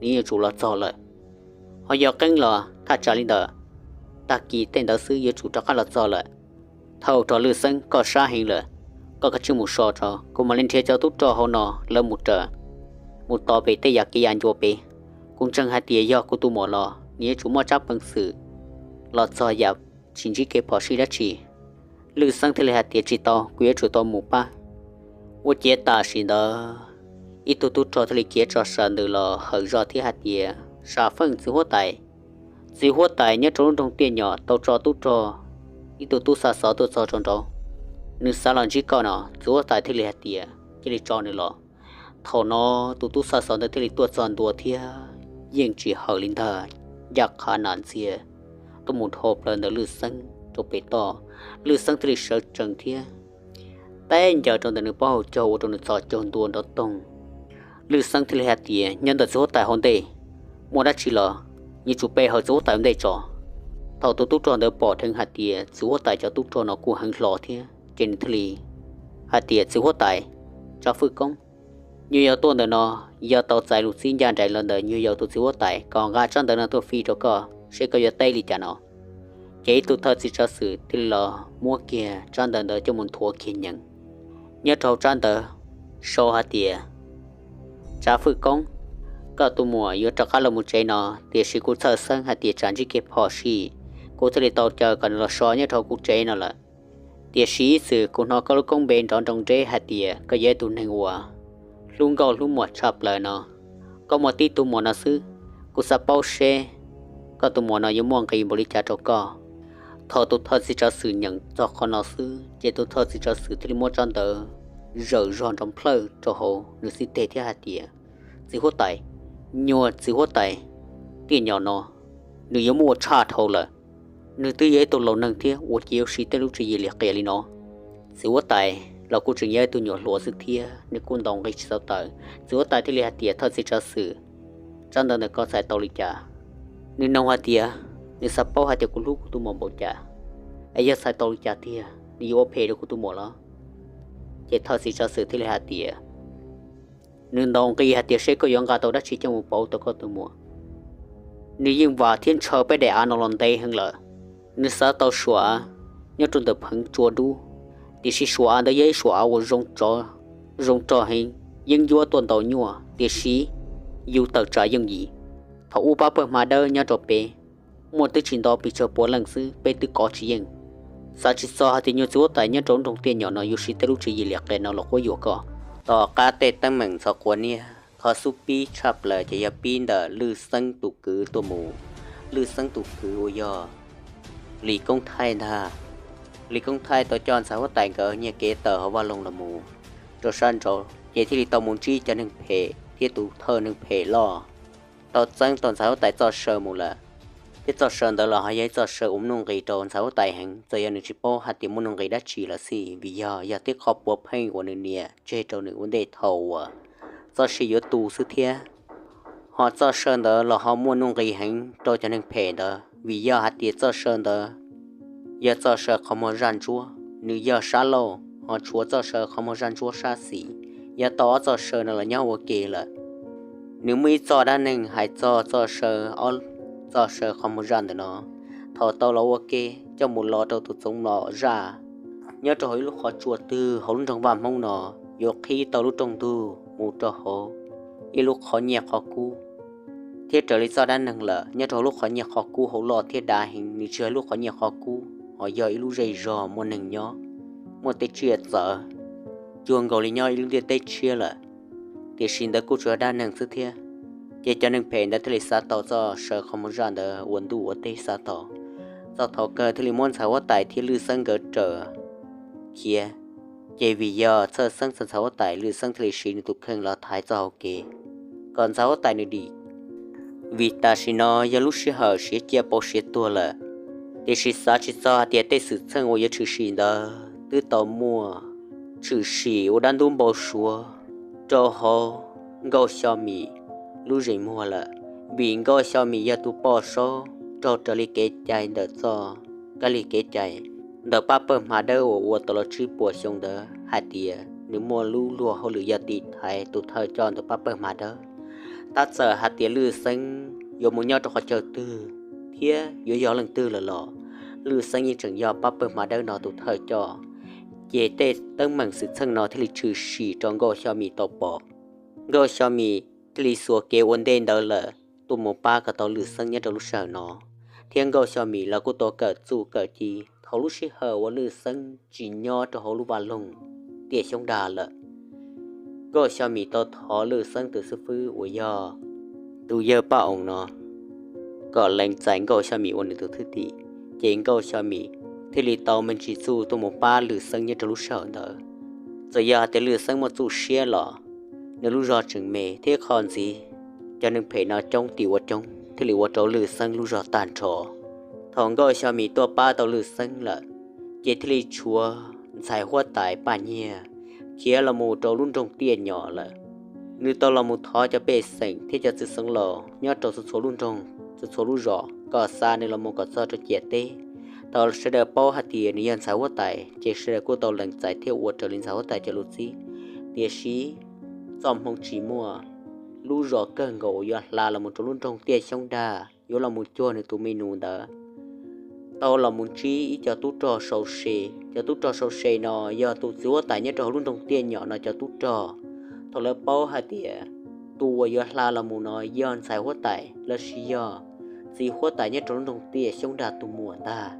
nhiều chủ là cho lại họ giờ canh là thà trả li đó ta kỳ tên đó sư giờ chủ cho các là cho lại thầu trò lư sân có xa hình lợ có cái chương một sò trò cũng mà lên thế cho tốt trò họ nọ lơ một trở một tò về tây giặc kia anh vô bề cũng chẳng hai tia do của tu mỏ lò nhớ chúng mà chấp bằng sự lọt sò dập chính chỉ cái bỏ xí đã chỉ lư sân thì là tia chỉ to quý chủ to một ba vô chế ta xí đó ít tu trò thì kia trò sân được lò hở rõ thì hạt tia xả phân sự hốt tài nhớ trốn trong tiền nhỏ tàu trò tu trò ít tu sa sáu tu cho trong đó nếu sa lần chỉ có nó chúa tại thế là tiệt cái này cho nữa lo thầu nó tu sa sáu để thế là tu chọn đua thia yên chỉ hở linh thờ giặc khả nạn xìa tôi muốn hộp lần đó lư sân tôi bị to lư sân thế là sợ trần thia tên giờ trong đời bao châu trong đời sọ chọn đua đó tông lư sân thế là tiệt nhân đời chúa tại hôn đề mua đã chỉ là như chủ bè hở chúa tại hôn đề cho thầu tu tròn đỡ bỏ thành hạt tiệt chúa tại cho tu tròn nó của hàng lò thia trên thề hạt tiệt chúa tại cho phước công như giờ tuần đời nó giờ tàu chạy lục xin gian chạy lần đời như giờ tu chúa tại còn gà trong đời nó tu phi cho co sẽ có giờ tây đi chả nó chỉ tu thật chỉ cho sự thì là mua kia trong đời cho muốn thua kia nhận nhớ trâu trong đời số hạt tiệt cho phước công cả tu mùa giờ cho cả là một trái nó thì sự cụ thể sang hạt tiệt chẳng chỉ kịp họ xí cụ thể tàu chờ cần là so nhớ trâu cụ trái nó là tiệt sĩ sự của nó có công bên trong trái hạt tiệt có dễ tu nên hòa luôn gọi luôn một chập lời nó có một tí tu mùa nó xứ cụ sắp bao xe có tu mùa nó giống mong cái bồi trả cho co thọ tu thật sự cho sự nhận cho con nó xứ chỉ tu thật sự cho sự thì mua trong tờ rỡ ròn trong phơi cho hồ nữ sĩ tê theo hạt tiệt chỉ hốt tay nhua chỉ hốt tay tiền nhỏ nó nữ giống mua cha thầu là nữ tư giấy tôi lâu nâng thiê uất chiếu sĩ tên lúc chỉ liệt kẻ li nó chỉ hốt tay là cô chừng giấy tôi nhỏ lúa sức thiê nữ quân đồng cái sao tới chỉ hốt tay thì liệt tiệt thật sự cho sự trong đó nữ có sai tàu li trả nữ nông hạt tiệt nữ sắp bao hạt tiệt của lúc tôi mong bảo trả ấy giờ sai tàu li trả thiê nữ vô phê được của tôi mong đó chỉ thật sự cho sự thì liệt tiệt nữ đồng cái hạt tiệt sẽ có những cái tàu đã chỉ trong một bao tôi có tôi mua nữ nhưng vào thiên chờ bé để ăn nó lần đây hơn lợ nữ sao tàu xóa nhớ trong tập hứng chùa đu thì sĩ xóa đã giấy xóa của rong trò hình nhưng vua tuần tàu nhua thì sĩ yêu tàu trả những gì thầu u ba bờ mà đỡ nhớ trò bé một từ trình đó bị cho bốn lần xứ bé từ có chỉ yên sao chỉ so thì nhớ chúa tại nhớ trốn trong tiền nhỏ nó yêu sĩ tới lúc chỉ gì liệt cái nó là có yêu cóต่อการเตะตั้งเหมือนสกวนเนี่ยขอสุปีชับเลยจะยาปีนเดอลือซังตุกือตัวหมูลือซังตุกือวยอหลีกงไทยนะหลีกงไทยตัวจอนสาวแต่งเกอเนี่ยเกเตอร์ว่าลงละหมูตัวสั้นโจเจที่ลีตัวมุนจีจะหนึ่งเพที่ตูเธอหนึ่งเพล่อตัวซังตอนสาวแต่จอเชอร์มูละที่จอเชอร์เดอร์หายจอเชอร์นงกีโจนสาวแต่งจะยันหนึ่งชิปโป้หัดติมุนงกีดัชชีละสิวิยาอยากที่ขอบบัวเพ่งกว่าหนึ่งเนี่ยเจโจหนึ่งวันเดทเทาจอชียตูสุเทียhọ cho sơn đó là họ mua nông nghiệp hành cho nên phê đó vì do hạt tiệt cho sơn đó giờ cho sơn không muốn răn chúa nữ giờ xa lô họ chúa cho sơ không một răn chúa xa xỉ giờ tỏ cho sơ nó là nhau ok là nếu mới cho đa nâng hãy cho sơ cho sơ không một răn được nó thọ tao là ok cho một lọ tao tụt sống lọ ra nhớ cho hỏi lúc họ chúa tư họ luôn trong vàm mong nó vô khi tao lúc trong tu một cho họ ít lúc họ nhẹ họ cu thiết trở lý do đa nâng là nhớ cho lúc họ nhẹ họ cu họ lọ thiết đa hình như chưa lúc họ nhẹ họ cu họ giờ ít lúc dày rò một nâng nhó một tết chia sợ chuông gọi lý nhau ít lúc tết chia là thì xin đã cố chúa đa nâng sự thiết chỉ cho nên phải đã thấy sao tao cho sợ không muốn ra được uốn đủ ở tây sao tao do thọ cơ thì muốn sao tại thì lư sân gỡ trở kia chỉ vì giờ sơ sân sao tại lư sân thì xin tụt kheng là thái cho ok còn sao tại nữa đi vì ta xin nói giờ lúc xưa họ sẽ chia bao sẽ tua là để xin sao chỉ cho để tây sự sân ở giờ chữ xin đó từ tàu mua chữ xì ở đan đun bao số cho họ gạo xào mì lúc rảnh mua là vì gạo xào mì giờ tụ bao số cho trở lại kế chạy đỡ cho cái lý kế chạy đỡ ba bơm mà đỡ ở tàu chữ bùa xong đỡ hai tia nếu mua lú lúa họ lựa giờ tịt hay tụ thời cho đỡ ba bơm mà đỡ ta sợ hai tia lư xanh giờ muốn nhau cho họ chờ tư thế giờ lần tư là lọ lư xanh như trường giờ ba bơm mà đỡ nó tụ thời cho chế tết tân mảng sự thân nó thì lịch trừ xì trong gạo xào mì tàu bò gạo xào mì thì lịch xua kế ổn định đó là tụ một ba cái tàu lư xanh nhất trong lúc sợ nó thiên gạo xào mì là của tàu cỡ chu cỡ chi thấu lúc xí hở và lư xanh chỉ nhỏ cho họ lúc ba lông tiệt trong đà là gạo xào mì tàu thó lư xanh từ sư phứ của giờ từ giờ ba ông nó có lệnh tránh gạo xào mì ổn định từ thứ tỷ chế gạo xào mì thì lý tàu mình chỉ dù tụ một ba lư xanh nhất trong lúc sợ đó rồi giờ thì lư xanh một chú xia lọ nếu lúc rõ chừng mê thế còn gì cho nên phải nó trong tiểu ở trong thì liệu trâu lư xanh lúc rõ tàn trò thằng gọi cho mì tua ba tàu lư xanh là chỉ thì lý chúa xài hoa tải bà nhia kia là một trâu luôn trong tiền nhỏ là nếu tao là một thó cho bê sành thế cho sự sống lò nhớ trâu số luôn trong số lúc rõ có xa nên là một có cho chết tê tao sẽ được bao hạt tiền nhân xài hoa tải chỉ sẽ được của tao lần giải theo uất trở lên xài hoa tải cho lúc gì địa sĩ dòm không chỉ mua lú rõ cơn gỗ do là một trong luôn trong tia sông đà yếu là một chỗ này tụi mình nuôi đó tao là một trí cho tụi trò sâu xề nó do tụi chúa tại nhất trò luôn trong tia nhỏ nó cho tụi trò thằng lớp bao hai tia tụi do là một nói do xài hóa tại là gì hóa tại nhất trò luôn trong tia sông đà tụi mùa ta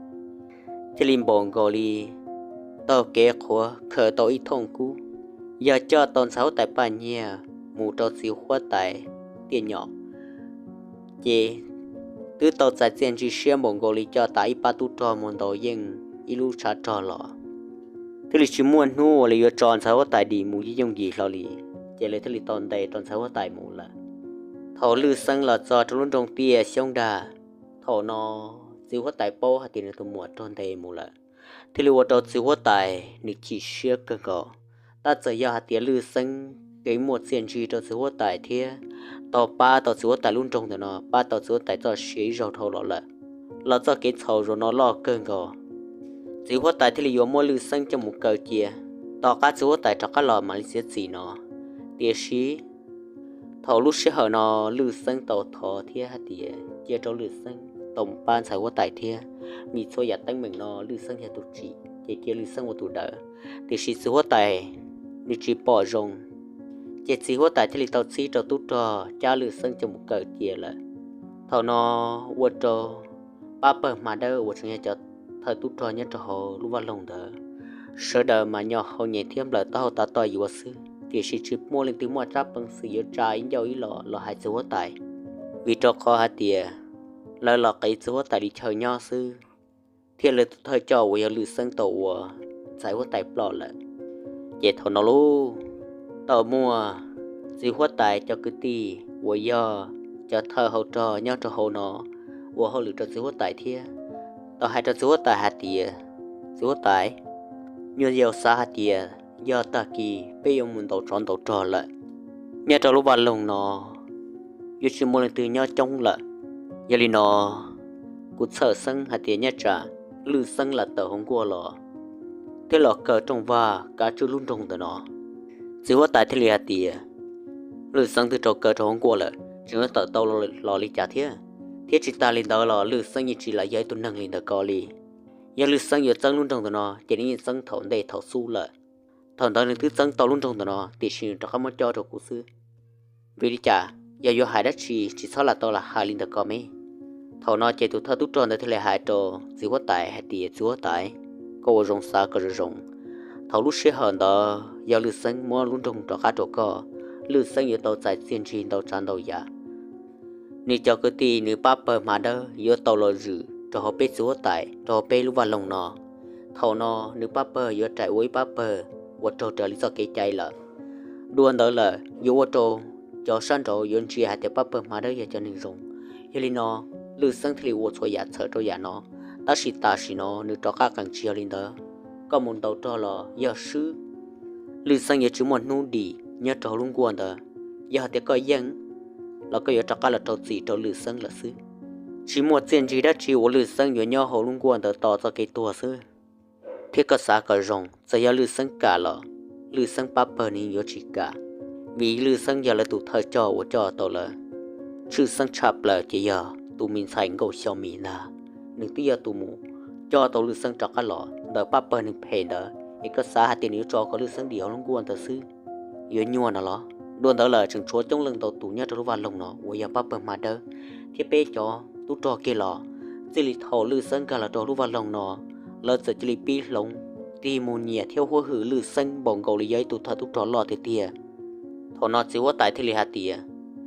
thì lim bòn gò li tao kẻ khóa khởi tao ít thông cú giờ cho tao sáu tại bà nhà mù trâu xíu hóa tại tiền nhỏ chị từ tàu giải tiền chỉ xem bọn gò li cho tại ba tu trò mòn tàu yên ilu trả trò lọ thế là chỉ muốn nu là giờ tròn sáu tại đi mù gì dùng gì lo li chị lấy thế là tòn đầy tòn sáu tại mù là thầu lư sang là cho trong trong tia sông đà thầu nó xíu hóa tại bao hạt tiền từ mùa tròn đầy mù là thế là trâu xíu hóa tại nịch chỉ xem cơ gò ta giờ giờ hạt tiền lư sang cái một tiền gì cho số tài thế tàu ba tàu số tài luôn trong thì nó ba tàu số tài cho xí rồi thâu là cho cái thầu rồi nó lo cơn gò số tài thì liệu mua lư xanh cho một cờ chia tàu cá số tài cho cá lò mà sẽ gì nó tiền xí thầu lúc sẽ hở nó lư xanh tàu thò thế hạt tiền chia cho lư xanh tổng ban số tài thế mi số giả tăng mình nó lư xanh nhà tụt chỉ kia lư xanh một tụt đỡ tiền xí số tài đi chỉ bỏ rồng chỉ xí hóa tại thì tao xí cho tút trò cha lư sân cho một cờ chia là thầu nó uất trò ba bờ mà đỡ uất nghe cho thời tút trò nhất trò hồ lúc vào lồng đỡ sợ đỡ mà nhỏ hồ nhẹ thêm là tao ta tỏi uất sư thì xí chụp mua lên từ mua tráp bằng sự yếu trái in dầu ý lọ hai xí hóa tại vì trò kho hạt tiền lỡ cái xí hóa tại đi chơi nhỏ sư thì là thời trò uất lư sân tàu giải hóa tại bỏ lại vậy thầu nó luôn tàu mua xí hóa tại cho cứ ti của do cho thơ hậu trò nhau cho hậu nó của hậu lựa cho xí hóa tại thia tàu hai cho xí hóa tại hạt tiền xí hóa tại như nhiều xa hạt tiền do ta kỳ bây giờ muốn tàu tròn lại nhà trò lúc ban lồng nó yêu chỉ muốn từ nhau trong lại giờ li nó cút sợ sân hạt tiền nhà trả lư sân là tàu không qua lọ thế lọ cờ trong va cá chú luôn trong tờ nó chỉ hoa tại thế liệt tìa lư sang từ trâu cờ trong qua lợ chúng nó tờ tàu lò li trả thế thế chỉ ta lên đó lò lư sang như chỉ là giấy tuần năng lên đó co li giờ lư sang giờ sang luôn trong tờ nó chỉ nên sang thầu đây thầu su lợ thầu đó nên thứ sang tàu luôn trong tờ nó thì xin cho các món cho của sư vì đi trả giờ vô hải đất chỉ sau là tàu là hai lên đó co mấy thầu nó chạy tụ thơ tụ tròn để thế là hai trâu chỉ hoa tại hai tìa chỉ hoa tại cô rong xa cơ rong thầu lúc xưa hơn đó giờ lư sang mua luôn trong cho các chỗ co lư sang giờ tàu chạy xuyên trên tàu tràn tàu giả nị cho cái tì nị ba bờ mà đó giờ tàu lò rử cho họ bê chúa tại cho họ bê lúc vào lồng nọ thầu nọ nị ba bờ giờ chạy uối ba bờ vợ trâu trở lý do cái chạy lợ đuôn đó là giờ vợ trâu cho san trâu giờ chỉ hai tiệp ba bờ mà đó giờ cho nên rong giờ li nọ lư sang thì vợ cho giả sợ cho giả nọ ta xí nó nị cho các càng chia lên đó có một tàu cho là giờ sư lư sang giờ chỉ một nụ đi nhớ trâu luôn quan đó giờ tiệp coi dân là có cho cả là trâu gì trâu lư sang là sư chỉ một tiền chỉ đã chỉ我lư sang giờ nhau hồ luôn quan đó tỏ cho cái tua sư thế có sao có rong giờ giờ lư sang cả là lư sang ba bờ này giờ chỉ cả vì lư sang giờ là tụ thời cho我cho tàu là chữ sang chập là chỉ giờ tụ mình xài ngầu xiao mì là nương tia tụ mù cho tàu lư sang cho cả lọ đợi ba bờ nương phê đó cái có sao hạt tiền nếu cho có lư sang điều luôn quan đó sư giờ nhua nó lo đồn đó là chừng chúa trong lưng tàu tụ nhá cho lúc vào lồng nó ôi giờ bắp bờ mà đỡ thiết bê cho tụ trò kia lọ chỉ lì thầu lư sân cả là trò lúc vào lồng nó lỡ giờ chỉ lì pi lồng ti mù nhẹ theo hoa hử lư sân bồng cầu lì giấy tụ thà tụ trò lọ thì tia thầu nó chỉว่าตายที่ลหาเตีย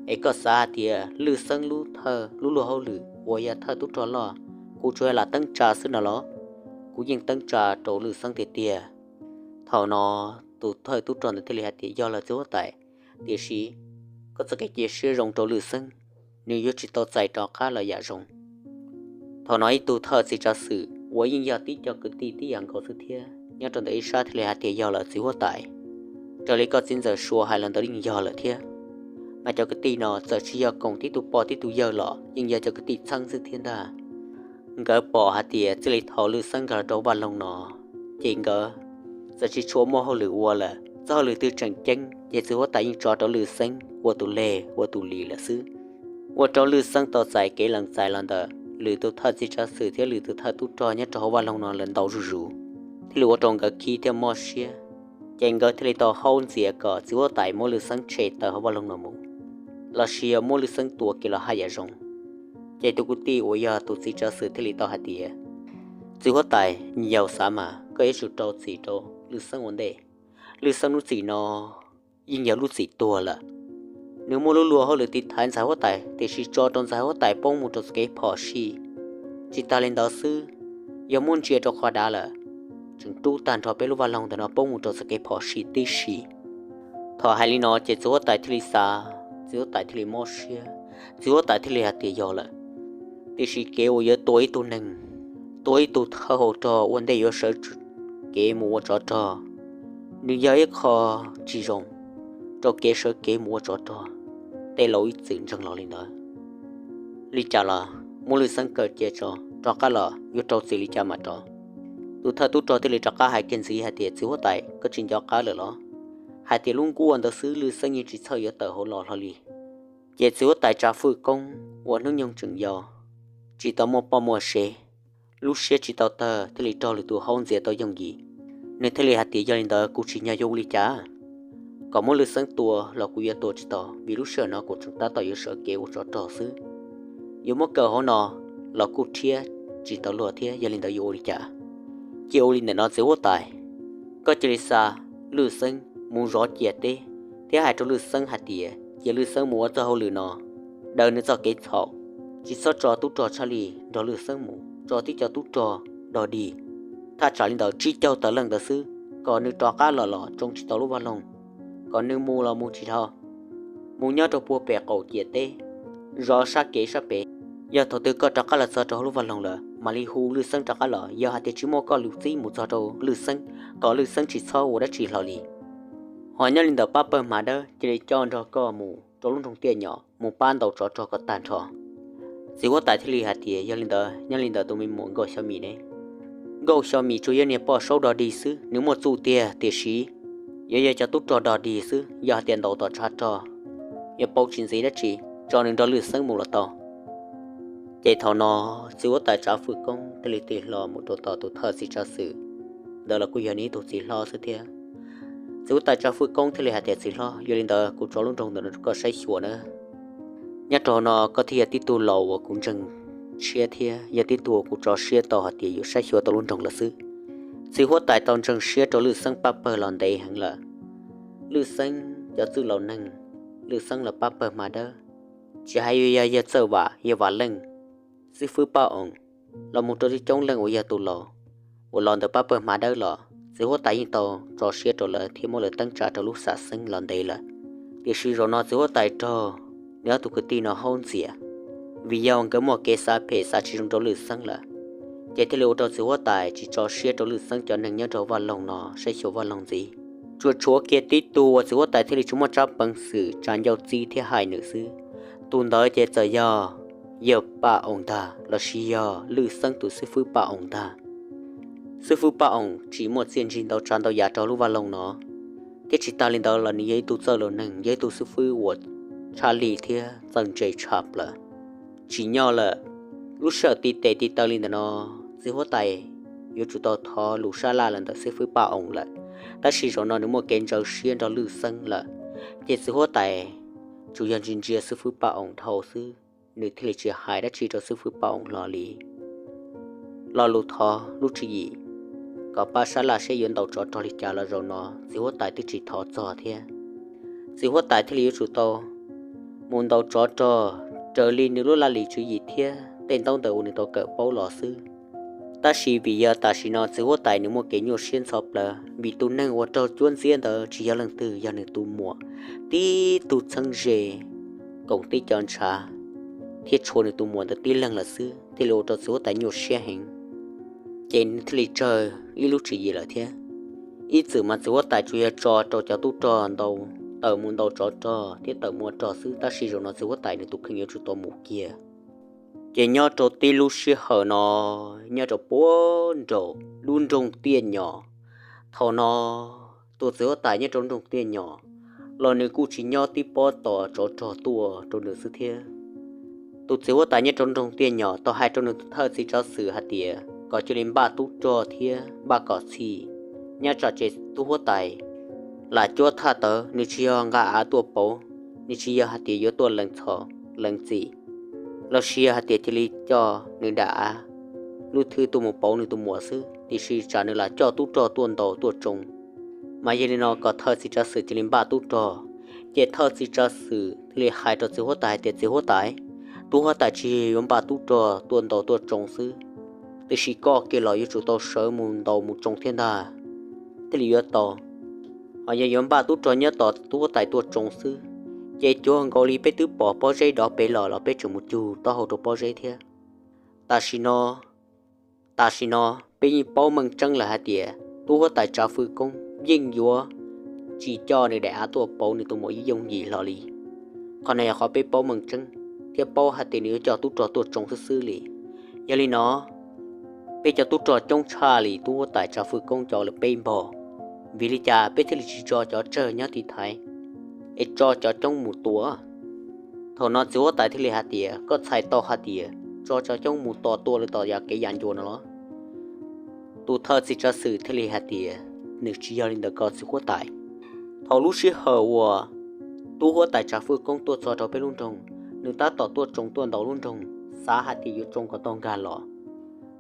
ไอ้ก็ซาเตียลือซังลู่เธอลู่ลู่เฮาหรือว่าอย่าเธอตุจอลอกูช่วยละตั้งจาซึ่งน่ะเหรอกูยิงตั้งจาโตลือซังเตียเท่านอตุเธอตุจอนที่ลหาเตียย่อละจะว่าตายเตียชีก็จะcái chia sẻ rong trâu lư sân nếu như chỉ tao chạy trò khá là giả rong thọ nói tụ thợ chỉ cho sự với những giờ tí cho cái tí dạng có sự thiệt nhớ trong đấy sát thì là tiền giờ là chỉ hoa tại trở lại có xin giờ xua hai lần tới những giờ là thiệt mà cho cái tí nó giờ chỉ giờ công tí tụ bỏ tí tụ giờ lọ nhưng giờ cho cái tí sang sự thiên đà gỡ bỏ hạt tiền chỉ lấy thọ lư sân cả trâu bàn lông nó chỉ gỡ giờ chỉ chúa mua hồ lư qua là do lư tư chẳng chân giờ chỉ hoa tại những trò trâu lư sân我都累，我都离了是。我找律生到在给人在了的，律都他自家事的，律都他都找人找我弄那人到入入。ที่我种个起的么些，整个ที่到好些个，只我带么律生切的我弄那么，那些么律生多给了还也用。这都个地我呀都自家事ที่到还的，只我带你要啥嘛，个也是找自找律生问题，律生路自喏，应要路自多了。nếu mua lúa họ lựa tít thái giải hóa tài thì chỉ cho trong giải hóa tài bông một chút cái phò xì chỉ ta lên đó sư giờ muốn chia cho khoa đá là chừng tu tàn cho bé lúa vào lòng thì nó bông một chút cái phò xì tí xì thọ hai lý nó chỉ giải hóa tài thì lý xa giải hóa tài thì lý mò xia giải hóa tài thì lý hạt tiền giờ là thì chỉ kêu giờ tuổi tu thở hồ cho vấn đề giờ sợ cái mua cho nếu giờ khó chỉ dùng cho cái sợ cái mua cho tê lỗi chuyện trong lò lên đó lý cha là mua lư sang cờ chia cho cả là yêu trâu xử lý cha mà cho tụ thà tụ cho thì lý cho cả hai kiện gì hai tiền xíu tại có chuyện cho cả rồi đó hai tiền luôn cuốn đó xứ lư sang như chỉ chơi ở tờ hồ lò li giờ xíu tại cha phu công và nước nhung chừng giờ chỉ tao mua bao mua xe lúc xe chỉ tao tờ thì lý cho lý tụ hôn gì tao dùng gì nên thì lý hai tiền giờ lên đó cũng chỉ nhà dùng lý cha có một lứa sáng tua là cú tua chỉ tỏ vì lúc sợ nó của chúng ta tỏ yếu sợ kéo cho trò xứ yếu một cờ họ nó là cú thia chỉ tỏ lúa thia gia đình tỏ yếu đi chả chiều đi để nó dễ vô tài có chơi xa lứa sáng muốn rõ chè tê thế hai trong lứa sáng hạt tía giờ lứa sáng mua cho họ lứa nó đời nó cho cái thọ chỉ sao trò tú trò cha lì đó lứa sáng mua trò tí cho tú trò đó đi ta trả lên tỏ chỉ cho tỏ lần tỏ xứ còn nếu trò cá lò trong chỉ tỏ lúc vào lòng còn nếu mua là mua chỉ thôi mua nhớ cho bùa bè cầu chia tê rõ sa kế sa bè giờ thầu tư có cho cả là cho lúc vào lòng là mà li hu lư sân cho cả là giờ hạt chỉ mua có lư gì một cho lư sân có lư sân chỉ sau của đã chỉ là li họ nhớ lên đầu ba bơ mà đó chỉ để cho có mù cho luôn trong tiền nhỏ mù ban đầu cho có tàn cho chỉ có tại thì li hạt thì nhớ lên đầu tụi mình muốn gọi sao mì đấy gầu cho mi chú yên bỏ sâu đỏ đi xứ nếu một chú tia xí giờ cho tút trò đỏ đi xứ giờ tiền đầu tỏ cha trò giờ bao chuyện gì đó chị cho nên đó lừa sân một là to vậy thằng nó chỉ có tại trả phụ công thì lì lo một đồ tỏ tụt thợ gì cho sự đó là cô giờ ní tụt gì lo sự thế chỉ có tại trả phụ công thì lì hạt tiền gì lo giờ lên đó cô cho luôn trong đó có say xùa nữa nhát trò nó có thiệt tí tu lầu cũng chừng chia thiệt giờ tí tu cũng cho chia tỏ hạt tiền say xùa tao luôn trong là sự chỉ có tại tao chừng chia cho lừa sân paper lòn đầy hàng là lừa sân cho sự lâu năng lừa sân là paper mà đó chỉ hay giờ sờ vả lưng sư phụ bảo ông là một trong những trong lần của giờ tụ lò của lòn từ paper mà đó lò sư phụ tại hiện tàu trò xe trò lợi thì một lời tăng trả trò lúc xả sinh lòn đây là để sư rồi nó sư phụ tại trò nếu tụ cái tin nó hôn gì vì giờ ông cứ một cái xa phê xa chỉ trong trò lửa xăng là chỉ thì liệu trò sư phụ tại chỉ trò xe trò lửa xăng cho nên nhớ trò vào lòng nó sẽ chiều vào lòng gì chúa kia tí tu sư phụ tại thì chúng một trăm bằng sự tràn dầu gì thì hai nữ sư tuần đó chỉ giờ giờ bà ông ta là chỉ giờ lư sang tu sư phụ bà ông ta sư phụ bà ông chỉ một diễn trình đầu tràn đầu giá trâu lúc vào lòng nó thế chỉ ta lên đó là như tu giờ rồi nè như tu sư phụ của cha lì thì dần chạy chập là chỉ nhau là lúc sợ tí ta lên đó nó sư phụ tài yêu chủ tao thọ lúc xa la lần đó sư phụ bà ông là ta chỉ cho nó nếu một cái trâu xuyên đó lư sang là thế sư phụ tài chủ nhân chính chia sư phụ bà ông thầu sư nữ thì chỉ hai đã chỉ cho sư phụ bảo ông lo lụt thọ lúc chỉ có ba xã là sẽ dẫn đầu cho lịch trả là rồi nó sư phụ tại thì chỉ thọ cho thế sư phụ tại thì lý chủ tàu muốn đầu cho trở lên nếu là lý chủ gì thế tên tông đầu nên tàu cỡ bao lò sư ta chỉ vì giờ ta chỉ nói sư phụ tại nếu một cái nhiều xuyên sọp là vì tu năng của trò chuyên diễn đó chỉ giờ lần từ giờ nên tu mùa tí tu chân rể công ty chọn trả thiết chôn được tụi muốn được tin lần là xưa thì lộ cho số tại nhiều xe hình trên thì trời ít lúc chỉ gì là thế ít sự mà số tại chuyện cho tu trò đầu tờ muốn đầu trò thiết tờ muốn trò xưa ta sử dụng nó số tại được tụi kinh nghiệm tụi mù kia chỉ nhớ cho tin lúc xe hở nó nhớ cho bốn rồi luôn trong tiền nhỏ thầu nó tụi số tại nhớ trong tiền nhỏ lo nếu cụ chỉ nhớ tí bỏ tỏ trò tua trong nửa sự thế tụt xíu tại nhất trong tiền nhỏ tao hai trong nửa thơ si cho sự hạt địa có cho đến ba tụt cho thia ba cỏ xì nhà trò chết tụt tại là cho tha tớ nếu chia ngã á tua bố nếu chia hạt địa yếu tua lần thọ lần gì lo chia hạt địa thì cho nếu đã lúc thứ tụi một bố nếu tụi mùa xứ thì si trả nếu là cho tụt cho tuần đầu tuột trùng mà giờ nó có thơ si cho sự cho đến ba tụt cho chỉ thơ si cho sự thì hai cho xíu tại thì xíu tại tu hoa tại chỉ用把tu trò tuần đầu tuần trồng sư, thì chỉ có cái loại chủ tàu sở mùng đầu một trồng thiên đà, thì lý do tàu, họ giờ dùng ba tu trò nhớ tàu tu hoa tại tuần trồng sư, chỉ cho anh gọi đi bé tứ bỏ giấy đó bé lò bé trồng một chú tao hậu đồ bỏ giấy thế, ta chỉ nó bé như bao măng trăng là hạt địa, tu hoa tại trả phư công, riêng vua chỉ cho này để á tu bao này tu mỗi dùng gì lò lì, còn này họ bé bao măng trăng thì bao hạt tiền nữa cho tu trò tuột trồng sư lì, giờ li nó bây giờ tu trò trong cha lì tu tại cha phụ công cho là bên bò, vì lý cha bây giờ chỉ cho chơi nhá thì thấy, ít cho trong một tua, thằng nó chỉ tại thì lì hạt tiền có xài to hạt tiền, cho trong một tua là to ya cái dàn chuột nó, tu thợ chỉ cho sự thì lì hạt tiền, nếu chỉ giờ linh được có sự có tại, thằng lúc xí hở wa, tu tại cha phụ công tu cho bên luôn trong nếu ta tỏ tuột trồng tuần đầu luôn trồng xã hạt thì trồng có tông gà lọ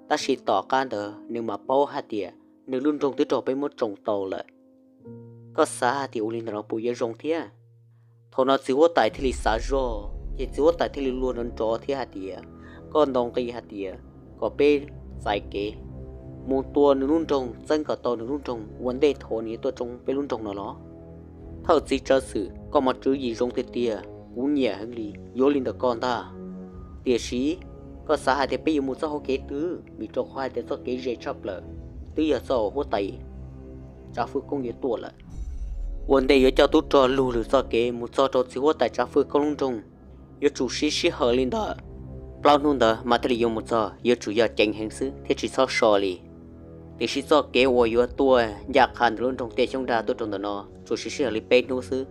ta chỉ tỏ can đờ nếu mà bao hạt thì nếu luôn trồng tới trồng bên một trồng tàu lại có xã hạt thì ulin nó bùi trồng thế thầu nó chỉ có tại thì xã rô chỉ có tại thì luôn nó trò thế hạt thì con đồng cây hạt thì có bên dài kế một tuần nếu luôn trồng dân có tàu nếu luôn trồng vấn đề thầu này tôi trồng bên luôn trồng nó đó thầu chỉ cho sự có một chữ gì trồng thế tia cũng nhẹ hơn đi, vô linh được con ta. Tiệt sĩ có xã hội thì bây giờ một số họ kế tứ, bị cho khoai thì số kế dễ chấp lợ, tứ giờ số họ tay, trả phước công nghiệp tuổi lại. Vấn đề cho tôi cho lù được số kế một số cho chỉ họ tay trả phước công trong, giờ chủ sĩ hở linh đó, bao nhiêu đó mà thì dùng một số giờ chủ yếu tranh hình sự thì chỉ số sò li, ติชิซอเกวอยู่ตัวอยากคันรุ่นตรงเตชงดาตัวตรงตนอจูชิเชลิเปนูซื้อ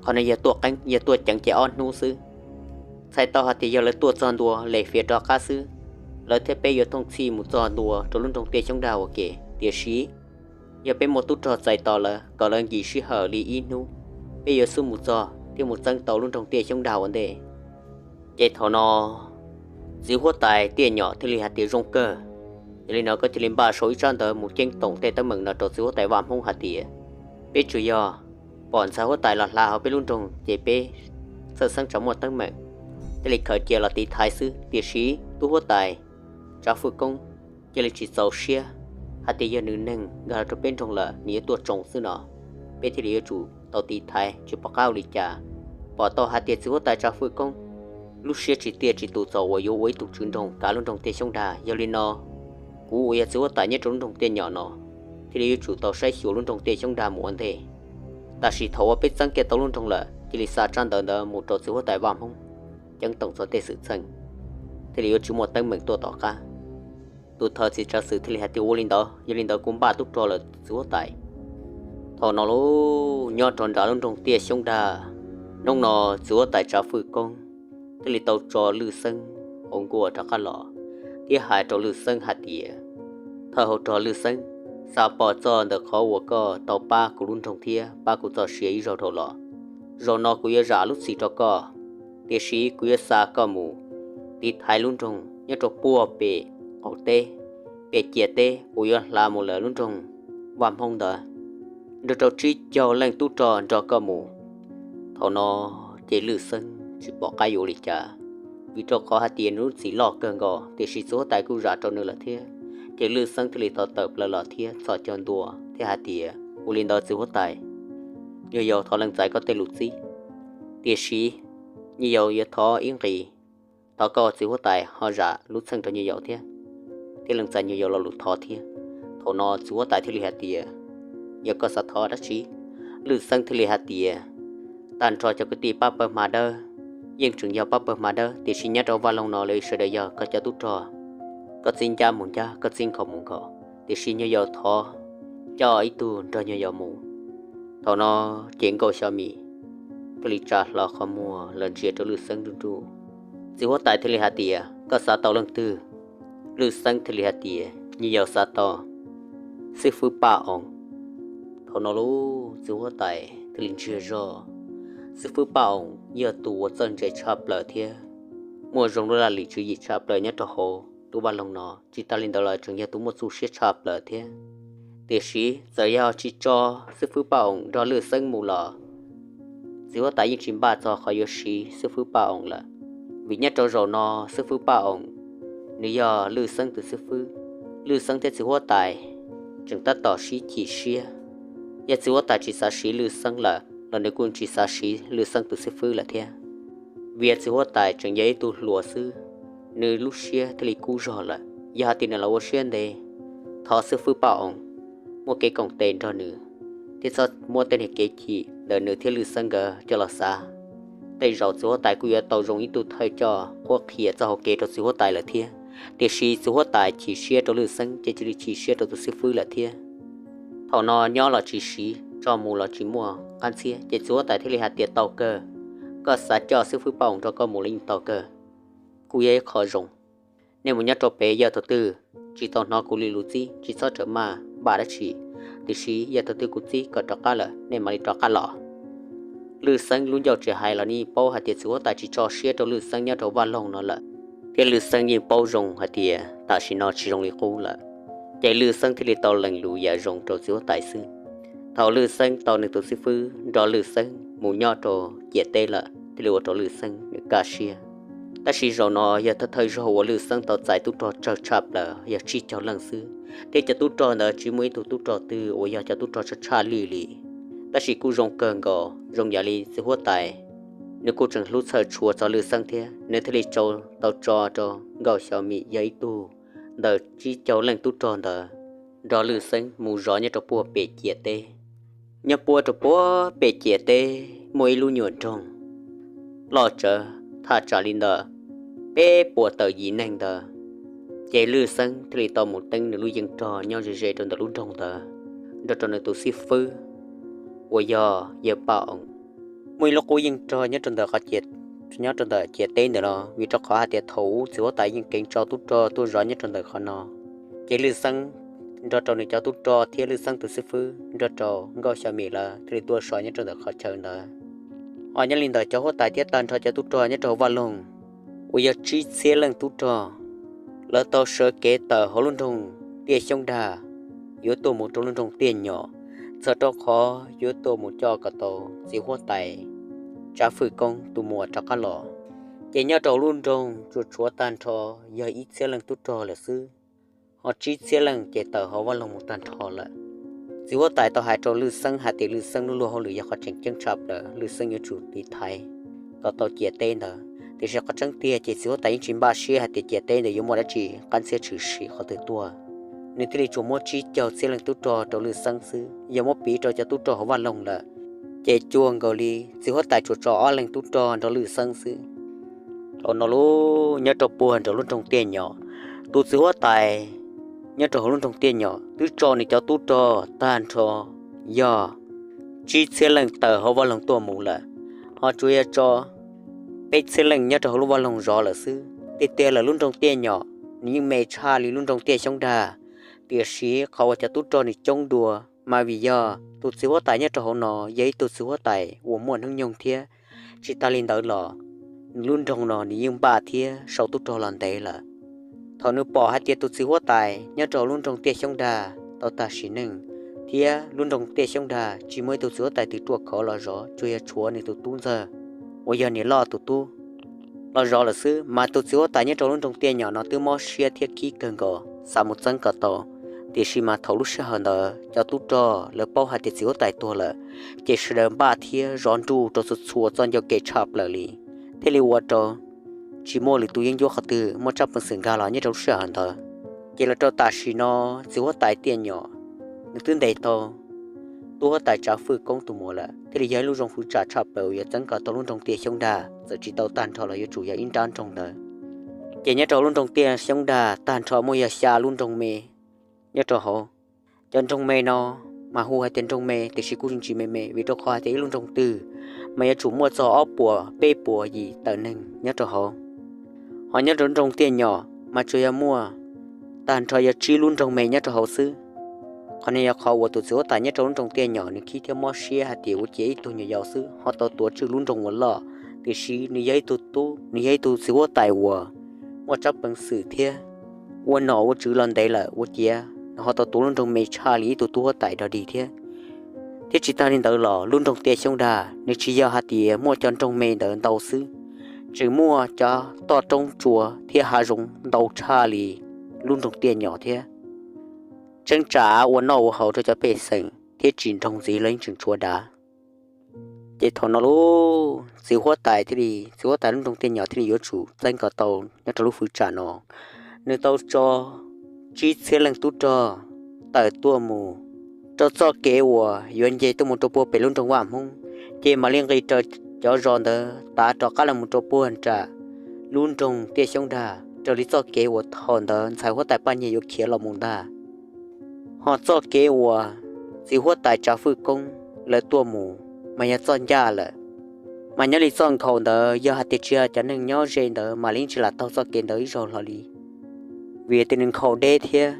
คอนอย่าตัวกันอย่าตัวจังเจออนนูซื้อใส่ต่อหาติยาเลยตัวจอนตัวเลยเฟียดอกาซื้อแล้วเทเปอยู่ตรงซีหมู่จอนตัวตัวรุ่นตรงเตชงดาโอเคเตียชีอย่าเป็นหมดตุจอใจต่อละก็เลยยีชิเฮลีอีนูเปอยู่ซุ่มหมู่จอที่หมู่จังต่อรุ่นตรงเตชงดาวันเดเจทอนอสิหัวตายเตี้ยหย่อที่ลิหาติรงเกอVì nó có chỉ liên ba số tròn tới một chân tổng tệ tới mừng nó trộn xíu tại vàm không hạt tỉa. Biết chủ do, bọn xã hội tại lọt là họ biết luôn trùng chế bê, sợ sang trong một tăng mệnh. Thế lịch khởi chia là tí thái sư, tỉa sĩ, tu hội tại, trả phụ công, chế lịch chỉ giàu xia, hạt tỉa nữ nâng, gà cho bên trong là nghĩa tuột trồng sư nó. Biết thì lý chủ, tàu tí thái, chỉ bỏ cao lịch trả, bỏ tàu hạt tỉa xíu tại trả phụ công. Lúc xia chỉ tỉa chỉ tụ giàu và yếu với tụ trứng trồng cả luôn trồng tỉa trong đà, do lý nó. Cú ơi xíu tại nhất trong đồng tiền nhỏ nó thì lý chủ tàu sai xíu luôn trong tiền trong đà muốn thế ta chỉ thấu ở bên sang kia tàu luôn trong lợ chỉ lý xa tràn đờ một trò xíu tại vàm không chẳng tổng số tiền sự thành thì lý chủ một tay mìnhตัวต่อcả tụi thợ chỉ trả sự thì lý hạt tiêu linh đó cũng ba túc trò là xíu tại thọ nó lố nhỏ tròn trả luôn trong tiền trong đà nông nó xíu tại trả phụ công thì lý tàu trò lư sân ông của trả cả lọที่หายตัวลือซึ่งหัดเดียถ้าเขาตัวลือซึ่งสาวปอจอนเด็กเขาว่าก็ต่อป้ากูรุ่นทงเทียป้ากูจะเสียอีเราเท่าหล่อเรานอกูจะจ่าลุสีตัวก็เดี๋ยวชีกูจะสาก็หมูติดหายรุ่นทงยังตัวปัวเปะเอาเตะเปะเจียเตะกูจะลาหมดเลยรุ่นทงวามห้องเด้อเดี๋ยวตัวชีเจ้าเล่นตู้จอนจอก็หมูเท่านอเจลือซึ่งจะบอกใครอยู่หรือจ้าvì cho có hạt tiền rút xí lọ cơn gò thì xí số tại cú rạ cho nữa là thế chỉ lư sang thì tao tập là thế sọ chọn đùa thế hạt tiền u linh đó xí hốt tại nhiều thọ lần giải có tên lụt xí tiền xí nhiều thọ yên rì tao có xí hốt tại họ rạ lút sang cho nhiều thế thế lần giải nhiều là lụt thọ thế thọ nó xí hốt tại thì hạt tiền nhiều có sát thọ đó xí lư sang thì hạt tiền tàn trò cho cái tì pa pa mà đơ nhưng trường giao bắp mà đó thì xin nhớ đâu vào lòng nó lấy sự đời giờ có cho tốt trò có xin cha muốn cha có xin không muốn có thì xin nhớ giờ thọ cho ít tu cho nhớ giờ mù thọ nó chuyện câu sao mi cái lịch trả là không mua lần chia cho lư sân đun đu chỉ hóa tại thế hạt tiền có sát tàu lần tư lư sân thế hạt tiền như giờ sát tàu sư phụ ba ông thọ nó lú chỉ hóa tại thế lịch chia rồi sư phụ bảo giờ tụ dân chạy chập lờ thia mua rong đô la lì chữ gì chập lờ nhất cho hồ tụ ban lòng nó chỉ ta lên đó là trường giờ tụ một số xe chập lờ thia để sĩ giờ giờ chỉ cho sư phụ bảo đó lừa sân mù lọ chỉ có tại những chuyện ba cho khỏi giờ sĩ sư phụ bảo là vì nhất cho rồi nó sư phụ bảo nếu giờ lừa sân từ sư phụ lừa sân thì chỉ có tại chúng ta tỏ sĩ chỉ xe giờ chỉ có tại chỉ sa sĩ lừa sân là nếu quân chỉ sa sĩ lừa sang từ sư phụ là thế, việc chỉ hóa tại trường giấy tu lúa sư, nơi lúc xưa thì lấy cú rồi là, giờ thì là vật xuyên đây, thọ sư phụ bảo một cái cổng tên cho nữa, thì sao mua tên cái gì, đợi nữa thì lừa sang gờ cho là xa, tay rồi chỉ hóa tại cú tàu rong ít tu thay cho hoặc khía cho họ kê cho chỉ hóa tại là thế, thì sĩ chỉ hóa tại chỉ xưa cho lừa sang chỉ xưa cho từ sư phụ là thế, thọ nó nhỏ là chỉ sĩ cho mù là chỉ mua ăn xia chỉ chúa tại thế hạt tiền tàu cơ có xã cho sư phụ bỏng cho có mù linh tàu cơ cú ấy khó rộng nếu muốn nhắc cho bé giờ thứ tư chỉ tao nó cú lì lụt gì chỉ sao trở mà bà đã chỉ thì xí giờ thứ tư cú gì có trọ cá lợ nên mà đi trọ cá lọ lư sang luôn giàu chỉ hay là ni bao hạt tiền chúa tại chỉ cho xia cho lư sang nhắc cho van lòng nó lợ cái lư sang nhìn bao rộng hạt tiền tại chỉ nó chỉ rộng lì cú lợ cái lư sang thì tàu lần lù giờ rộng cho chúa tại sư thầu lư sân tàu nước tổ sư phụ đó lư sân mù nhỏ trò dễ tê lợ thì lừa trò lư sân được cá xia ta chỉ rồi nó giờ thật thời rồi lư sân tàu giải tút trò chờ chập lợ giờ chỉ cho lần sư để cho tút trò nữa chỉ mới tút trò từ ôi giờ cho tút trò cho cha lì lì ta chỉ cú rong cơn gò rong giả lì sẽ hóa tài nếu cú chẳng lúc sợ chùa cho lư sân thế nếu thế lì châu tàu trò cho gò xào mì giấy tu đợi chỉ cho lần tút trò nữa đó lư sân mù rõ như trò bùa bể chia tê nhà bùa cho bùa bể chia tê môi lu nhuận trong lo chờ thà trả linh đờ bê bùa tờ gì nành đờ chế lư sân thì tao một tên nữ dân trò nhau dễ trong tờ luôn trong tờ đó trong tụ xí phư của giờ bảo mỗi lúc của dân trò nhớ trong tờ khó chết nhớ trong tờ chết tên đó vì cho khó hạt thủ chỉ có tại những kinh cho tôi rõ nhất trong tờ khó nó chế lư sân đó trong này cho tôi trò thiên lư sân từ xí phư đó trò ngõ xa mì là thì tôi rõ nhất trong tờ khó chơi đó họ nhớ linh tờ cho tại tiết tan cho tôi trò nhất trò vào lồng bây giờ chỉ xe lần tôi trò lỡ tao sợ kế tờ họ luôn trong tiền sông đà yếu tố một trong luôn trong tiền nhỏ sợ đó khó yếu tố một cho cả tàu chỉ hoa tài trả phử công tụ mùa cho cá lò chỉ nhớ trâu luôn trong chuột chúa tan trò giờ ít xe lần tu trò là sư họ chỉ xe lần kế tờ họ vào lòng một tan trò là chỉ hoa tài tàu hai trâu lư sân hai tỷ lư sân luôn họ lư giờ họ chỉnh chân chập là lư sân như chủ tỷ thái tàu chia tên đó thì sẽ có chân tia chỉ số tại những ba xe hay tiệt tên để dùng một chỉ căn xe trừ sĩ họ tự tua nên thì chúng một chỉ cho xe lần tu trò trò lư sang sư giờ một bí cho tu trò họ vào lòng là chạy chuông gọi đi chỉ có tại chuột trò lần tu trò trò lư sang sư nó lú nhớ trò buồn trò luôn trong tiền nhỏ tu chỉ có tại nhớ trò luôn trong tiền nhỏ tu trò này cho tu trò tan trò giờ chỉ xe lần tờ họ vào lòng tua mù là họ chú ý cho bây giờ lần nhớ cho lúc vào lòng rõ là sư tê là luôn trong tia nhỏ nhưng mẹ cha thì luôn trong tia trong đà tia sĩเขาจะตุ๊ดจอนี่จงดัวมาวิยาตุ๊ดสิว่าตายเนี่ยจะเขาหนอยัยตุ๊ดสิว่าตายหัวม้วนทั้งยงเทียจิตาลินเตอร์หล่อรุ่นtrongหนอนี่ยังบาเทียเสาตุ๊ดจอหลันเตล่ะทอนึกปอให้เทียตุ๊ดสิว่าตายเนี่ยจะรุ่นtrongเตี้ยtrong đàต่อตาสีหนึ่งเทียรุ่นtrongเตี้ยtrong đà chỉ mớiตุ๊ดสิว่าตายติดตัวเขาละrõช่วยชัวนี่ตุ๊ดตุ้งเจอbây giờ này lo tụt tu lo rõ là xứ mà tụt xíu tại những trong trong tiền nhỏ nó từ mò xia thiết khí cần gò sao một chân cả to thì khi mà thấu lúc sẽ hơn đó cho tụt cho lỡ bao hạt tiệt xíu tại tua là chỉ sử dụng ba thia rón tru cho sụt xua cho cho kẻ chập là li thế li qua cho chỉ mua li tụi yên vô khát từ mua chấp phần sừng gà là những trong sẽ hơn đó chỉ là cho ta xí nó xíu tại tiền nhỏ được tương đầy to tôi tại trả phư công tụ mùa là thế thì giấy lưu trong phư trả chập bầu giờ chẳng cả tàu luôn trong tiền sông đà giờ chỉ tàu tan trò là giờ chủ yếu in tan trong đời chỉ nhớ trò luôn trong tiền sông đà tan trò mua giờ xa luôn trong mê nhớ trò họ chân trong mê nó mà hu hay tiền trong mê thì chỉ cố chỉ mê vì trò khoa thế luôn trong từ mà giờ chủ mua trò ốp bùa bê bùa gì tờ nâng nhớ trò họ nhớ trò trong tiền nhỏ mà chủ yếu mua tan trò giờ chỉ luôn trong mê nhớ trò họ xứ còn này họ vào tụi số tại nhất trong tiền nhỏ nên khi theo mò xe hạt tiểu chế tụi nhỏ giàu sư họ tao tụi chưa luôn trong một lọ thì xí ni giấy tụi số tại vào một chấp bằng sự thế quân nọ quân chữ lần đấy là quân chia họ tao tụi luôn trong mấy cha lý tụi tại đó đi thế thế chỉ ta nên đỡ lọ luôn trong tiền sông đà nên chỉ giờ hạt tiểu mua cho trong mấy đỡ tàu sư chỉ mua cho to trong chùa thế hà rung đầu cha lý luôn trong tiền nhỏ thế chân trả uốn nâu hậu cho bê sừng thiết chỉnh trong gì lên chừng chua đá chỉ thằng nó lú xíu hoa tài thì đi xíu hoa tài lúc trong tiền nhỏ thì đi yếu chủ danh cả tàu nhớ cho lúc phụ trả nó nếu tàu cho chỉ xe lần tu cho tại tua mù cho kế của yuan dây tôi một chỗ bùa bể luôn trong vàm không chỉ mà liên cái cho giòn đó ta cho các là một chỗ bùa hành trả luôn trong tiền sông đà cho lý do kế của thằng đó xài hoa tài bao nhiêu kia là mùng đà họ cho kế của chỉ hoa tài trả phư công là tua mù mà nhà chọn ra là mà nhà lý chọn khẩu đó giờ hạt chia cho nên nhớ trên đó mà lính chỉ là tao cho kế đấy rồi là đi vì tình khẩu đê thế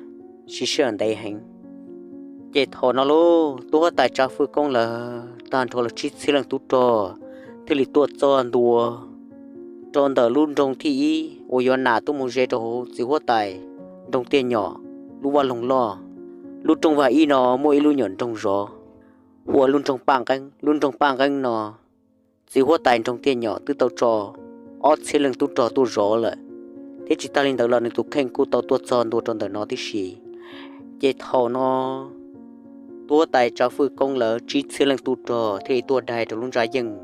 chỉ sơn đầy hành chỉ thọ nó lô tua tài trả phư công là tan thọ là chỉ xí lần tu trò thì lý tua chọn đùa chọn đó luôn trong thi ôi giờ nào tôi muốn dễ đồ chỉ hoa tài đồng tiền nhỏ lúc vào lòng lo lúc trong vài y nó mỗi lúc nhẫn trong gió của luôn trong bang canh nó chỉ hoa tài trong tiền nhỏ từ tàu trò ót xe lần tu trò tu gió lại thế chỉ ta lên đầu lần tu khen cô tàu tu tròn tu trong đời nó tí xì chế thầu nó tua tài cháu phư công lỡ chỉ xe lần tu trò thì tua đài trong luôn trái dân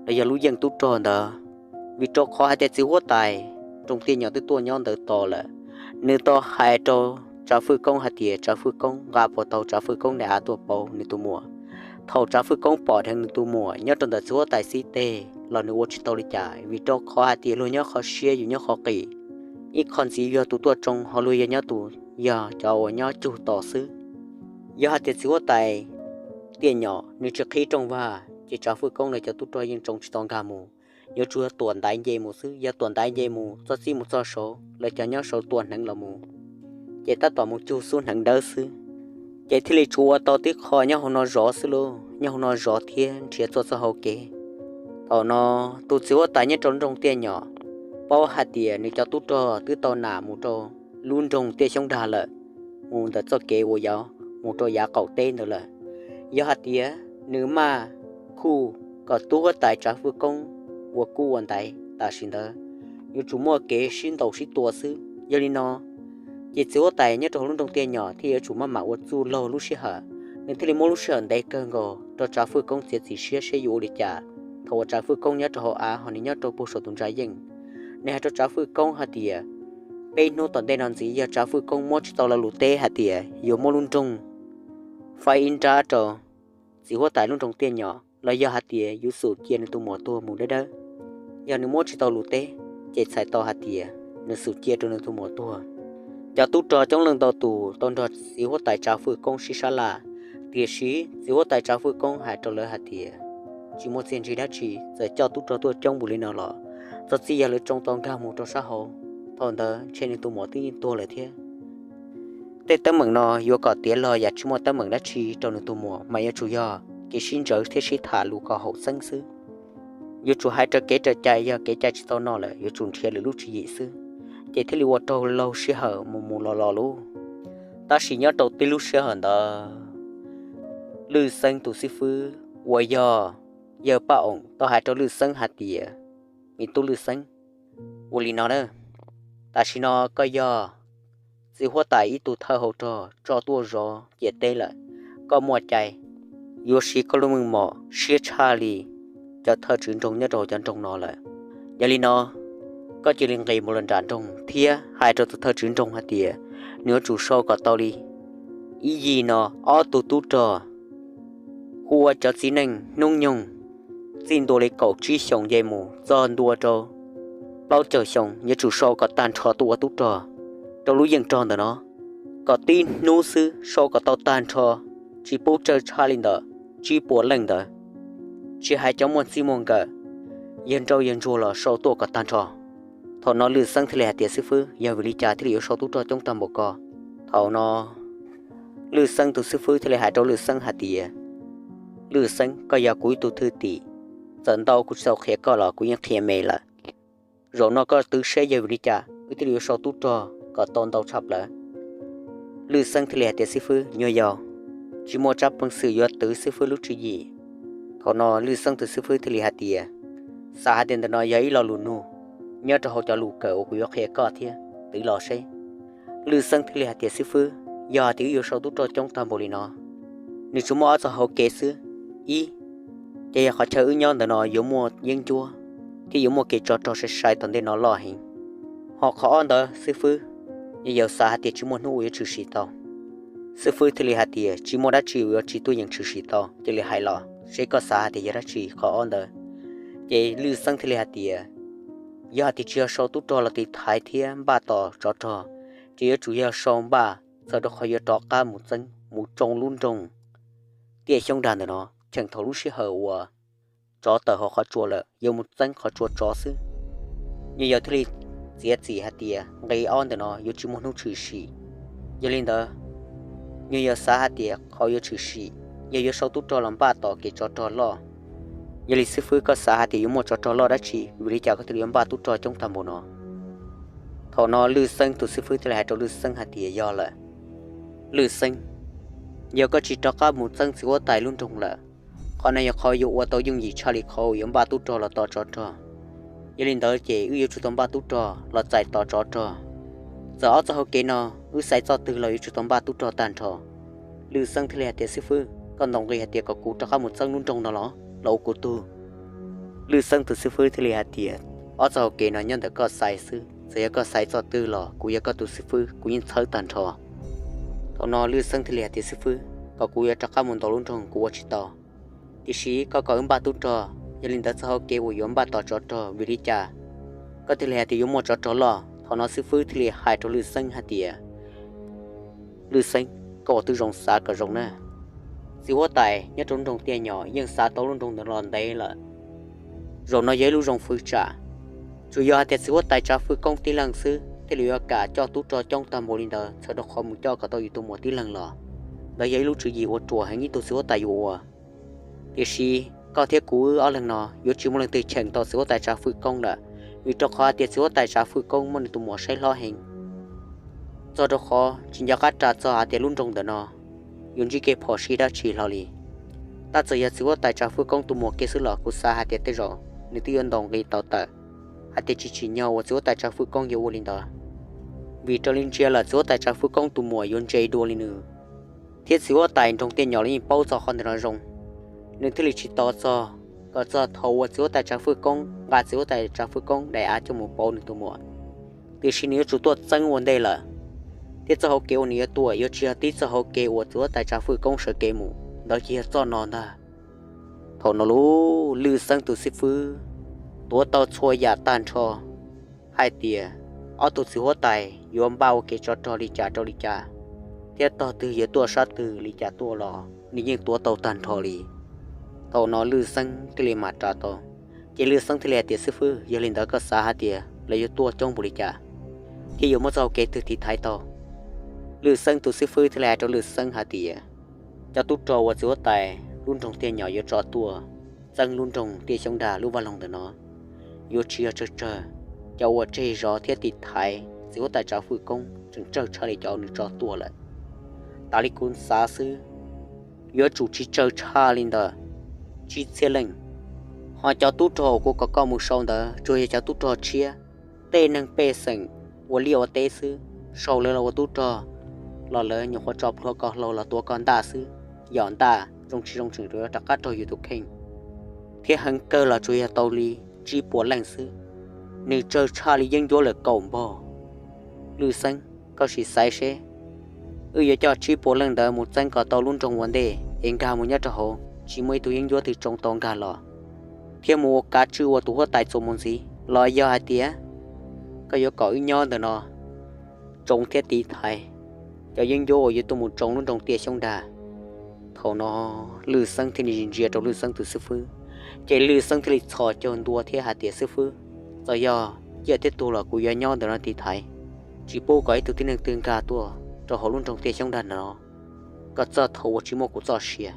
bây giờ lúc dân tu trò đó vì cho khó hai chỉ hoa tài trong tiền nhỏ từ tua nhon tới to là nếu to hai trò trả phư công hạt tiền trả phư công gà bỏ tàu trả phư công để á tua bầu nên tu mùa thầu trả phư công bỏ thành tu mùa nhớ trong đời số tài si tê là nếu chỉ tàu đi trả vì cho khó hạt tiền luôn nhớ khó xia dù nhớ khó kỳ อีกคนสิยอตัวจงฮอลุยยะตัวยาเจ้ายะจูต่อซื้อยาเตสิวไตเตียนหยอนึจะขี้จงว่าจะจ้าฝึกกงในจะตัวตัวยังจงชิตองกามูยาจัวตัวได้เยมูซื้อยาตัวได้เยมูจะสิมูจะโชเลยจะยะโชตัวหนังละมูเจตตัวมูจูสู้หนังเด้อซื้อเจที่เลยชัวต่อที่คอยะหนอรอซื้อโลยะหนอรอเทียนเทียตัวจะเฮาเกตอนอตัวสิวไตยะจงจงเตียนหยอป้าหัดเดียนี่จะตุ้ตัวตื้อตอนหนามูโตลุนจงเตี้ยชงดาเลยมูแต่จะเกวัวยามูโตยาเก่าเต้นเลยยาหัดเดียเนื้อมาคู่ก็ตัวตายจากฟื้นกงวัวกู้วันใดตาชินเดออยู่จุ่มมัวเกชินตัวชิตัวซื้อยาลินอเจ็ดสิวตายเนี่ยตัวลุนจงเตี้ยหยอที่จุ่มมาหมาวัวจูโลลุชิฮะในที่ลิโมลุชิอันใดเกินก็ตัวจากฟื้นกงเสียสีเชี่ยเชี่ยอยู่ลิจ่าถ้าว่าจากฟื้นกงเนี่ยตัวอาหอนี่เนี่ยตัวผู้สตุนใจยิ่งในหาจ้าฟื้นกงหัดเดียเป็นโนตอนได้นอนสียาจ้าฟื้นกงมอจิตอลาลุเตหัดเดียอยู่มอลุนจงไฟอินจ้าจอสิหัวตายลุนจงเตียนหยอแล้วยาหัดเดียอยู่สูดเกียนในตัวหมอตัวหมูได้เด้อยาหนึ่งมอจิตอลุเตเจ็ดสายต่อหัดเดียในสูดเกียนตัวในตัวหมอตัวยาตู้จอจ้องเรื่องต่อตูตอนดอดสิหัวตายจ้าฟื้นกงชิชาลาเตียชีสิหัวตายจ้าฟื้นกงหายตัวเลยหัดเดียจิโมเซียนจีดัชชีจะเจ้าตู้จอตัวจ้องบุรีนอหล่อจะสิยาเลยจงตองกามูตัวสะโหตอนเดอเช่นตัวหมอที่ตัวเลยเทียแต่ตั้งเหมือนนอโยกอดเตี้ยลอยอยากชิมตั้งเหมือนดัชชีตัวในตัวหมอไม่ยจุยอเกชินเจอเทชิถาลูกก็หกซึ่งซื้อโยจุให้จะเกจะใจยาเกใจชิตอนอเลยโยจุนเทียหรือลูกชียิซื้อเจที่ลิวโตเราเชื่อมูลอลูตาชิญาโตติลูเชื่อเดอลือซึ่งตัวซิฟื้อวัวยเยอะป้าองต่อหายตัวลือซึ่งหัดเดียมีตัวลือซึ่งวลีนอเนอตาชินอก็ย่อสิหัวตายอีตัวเธอหัวจอตัวรอเย็ดได้เลยก็มัวใจโยชิก็รู้มึงหมอเชียชาลีจะเธอถึงตรงเนี่ยโดยันตรงนอเลยยาลีนอก็จะเลี้ยงไก่โมลันดานตรงเทียหายตัวเธอถึงตรงหัดเดียเนื้อจูโซก็ตอลีอียีนออ้อตัวจอหัวจะสีนึงนุ่งยงสิ้นตัวเล็กเก่าชี้ชงเยมูจอนตัวโจเราเจอชงยาจูโซก็ตันชอตัวตุ๊จอเรารู้ยังจอนแต่เนาะก็ตีนนู้ซื้อโซก็เตาตันชอจีปูเจอชาลินเดอจีปวดเล่งเดอจีหายจมวนซีมงกะยันเจ้ายันจัวละโซตัวก็ตันชอถอนนอลือสังทะเลเตียซิฟื้อยาวิลิจาที่เหลือโซตุ๊จอจงตามบกถอนอลือสังตุซิฟื้อทะเลหายเจ้าลือสังหัดเดียลือสังก็อยากกุยตุทือตีจันดาวกุศลเขก็ละกุยังเทียมเมละเรานอก็ตื้อเชยวิริจาอุติลิโซตุจอก็ตอนดาวชับละลือสังทะเลเตียซิฟื้อยอยอจิโมจับปังสือยอตื้อซิฟื้อลุจียีถอนอลือสังตุซิฟื้อทะเลหัดเดียสาหัดเดนตนอยายลอลุนูเนื้อจะเขาจะลูกเก๋อกุยเขก็เทียตื้อรอเชยลือสังทะเลหัดเตียซิฟื้อยาตื้ออยู่โซตุจอจงตามบริโนนิจุโมอาจะเขาเกซื้ออีเจ้าเขาเชื่อย้อนแต่นอยมัวยังจัวที่ยมัวเกจจอใช้ตอนเดินนอล่อหิงหอกเขาอันเดอซื้อฟื้นยาวสาหัดจิโมนู่ยชื่อสีตอซื้อฟื้นที่เลหัดเดียจิโมดัชชิวจิตัวยังชื่อสีตอจะเลยหายล่อเชก็สาหัดยดัชชิเขาอันเดอเจลือสังที่เลหัดเดียยาติเชียโซตุจอละติไทยเทียมบ้าต่อจอเจียจุยาซองบ้าสะดอกคอยตอกาหมุนซังหมุจงลุ่นจงเตี้ยช่องดันเนาะchẳng thấu lúc xí hở và chó tờ họ khó chua lợ yêu một danh khó chua chó sư như giờ thì giết gì hạt tìa gây on để nó yêu chỉ muốn nấu chữ xì giờ lên đó như giờ xa hạt tìa khó yêu chữ xì giờ sau tút cho làm ba tỏ cái cho lo giờ lịch sử phơi có xa hạt tìa yêu một cho lo đã chỉ vì chả có thể làm ba tút cho trong thầm bộ nó thọ nó lư xanh tụt sử phơi thì lại cho lư xanh hạt tìa do lợ lư xanh giờ có chỉ cho các một xanh xíu tài luôn trong lợ còn này khó dụ qua tôi dùng gì cho lịch khó dùng ba tút cho là to cho giờ lên đó chỉ ưu chú tâm ba tút cho là chạy to cho giờ cho họ kỹ nó ưu sai cho từ lời chú tâm ba tút cho tàn cho lư xanh thì lại tiệt sư phụ còn đồng người tiệt có cú cho các một xanh luôn trong đó lâu cú tu lư xanh từ sư phụ thì lại tiệt cho họ kỹ nó nhân được có sai sư sẽ có sai cho từ lò cú có tu sư phụ cú nhìn thấy tàn cho còn nó lư xanh thì lại tiệt sư phụ có cú cho các một tổ luôn trong cú chỉ toที่ชี้ก็ก่อนบ้าตุ้จอยาลินดัชเขาเกี่ยวย้อมบ้าต่อจอวิริจาก็ที่แลที่ยมจอหล่อท thọ nó sư phứ thì lì hai trâu lư sân hạt tiề lư sân có từ rồng xa cả rồng nè siêu hóa tài nhất trong rồng tia nhỏ nhưng xa tấu trong rồng lòn đây là rồng nó dễ lưu rồng phứ trả chủ yếu hạt siêu hóa tài trả phứ công tí lần sư thì lì cả cho tú cho trong tầm một linh đờ sau đó không cho cả tôi tụ một tí lần lọ đấy dễ lưu chữ gì ở chùa hay nghĩ tôi siêu hóa tài vô thì si có thiết cú ở lần nọ yếu chỉ một lần từ chèn tàu siêu tài trả phứ công là vì cho khó tiền siêu tài trả phứ công mình tụ một sai lo hình do đó khó chỉ nhớ cách trả cho tiền luôn trong đó nọ dùng chỉ cái phò sĩ đã chỉ lo li ta chỉ nhớ siêu tài trả phứ công tụ một cái sự lo của xã hạt tiền tới rồi nếu tiền đồng cái tàu tờ hạt tiền chỉ nhau và siêu tài trả phứ công nhiều linh đó vì cho linh chia là siêu tài trả phứ công tụ một dùng chơi đua linh nữa thiết siêu tài trong tiền nhỏ linh bao giờ không thể nói rong nên thứ chỉ to cho có cho thầu siêu tài trả phứ công và siêu tài trả phứ công đại á cho một bao nữa tụ một từ khi nếu chủ tuột chân vấn đề là thiết cho họ kêu nhiều tuổi yêu chia tí cho họ kêu siêu tài trả phứ công sợ kêu mù đó chỉ cho nó ta thầu nó lú lư sang từ sư phứตัวเตาช่วยยาต้านชอให้เตียเอาตัวสิหัวไตยอมเบาเกจอลิจาเทียต่อตือเยตัวชัดตือลิจาตัวหลอนี่ยิ่งตัวเตาตันทอลีเตานอลือซังทะเลมาตราโตเจลือซังทะเลเตียซึฟื้อยลินดาก็สาหาเตียและยตัวจ้องบุริจาที่อยู่มาเจ้าเกตือที่ไทยโตลือซังตัวซึฟื้อทะเลเจ้าลือซังหาเตียจะตุจอว่าสิหัวไตรุ่นตรงเตียหน่อยยจอตัวซังรุ่นตรงเตียชงดาลูกว่าลงเดนอyêu chia chơi cho vợ chơi gió thiết tịt thái xíu tại cháu phụ công chừng chơi để cháu được cho tua lại ta đi cuốn xa xứ yêu chủ chỉ chơi cha lên đó chỉ xe lệnh họ cháu tút trò của có một sâu đó rồi cháu tút trò chia tên nâng bê sừng của liều tê xứ sâu lên là tút trò lò lớn nhiều khoa chọc lo có lâu là tua con ta xứ dọn ta trong chừng rửa đặt các trò youtube kênh thiết hăng cơ là chui tàu li chỉ bỏ lạnh sư nếu chơi cha li dân vô là cổng bò lưu xanh có gì sai xe giờ cho chỉ bỏ lạnh đó một danh có tàu luôn trong vấn đề em cả một nhát hồ chỉ mấy tụi dân vô từ trong tông cả lò thêm một cá chư và tụi họ tại số môn gì lo do hai tía có giờ có nhau đó nó trong thiết tí thầy cho dân vô giờ tụi một trong luôn trong tia sông đà thầu nó lưu xanh thì nhìn riêng trong lưu xanh từ sư phứ chạy lư sang thì thọ chọn đua theo hạt tiền sư phứ rồi giờ giờ tiếp tục là của nhau đó là thì thấy chỉ bố cái từ tin tương cả tua cho họ luôn trong tiền trong đàn nó có cho thầu chỉ một của cho xìa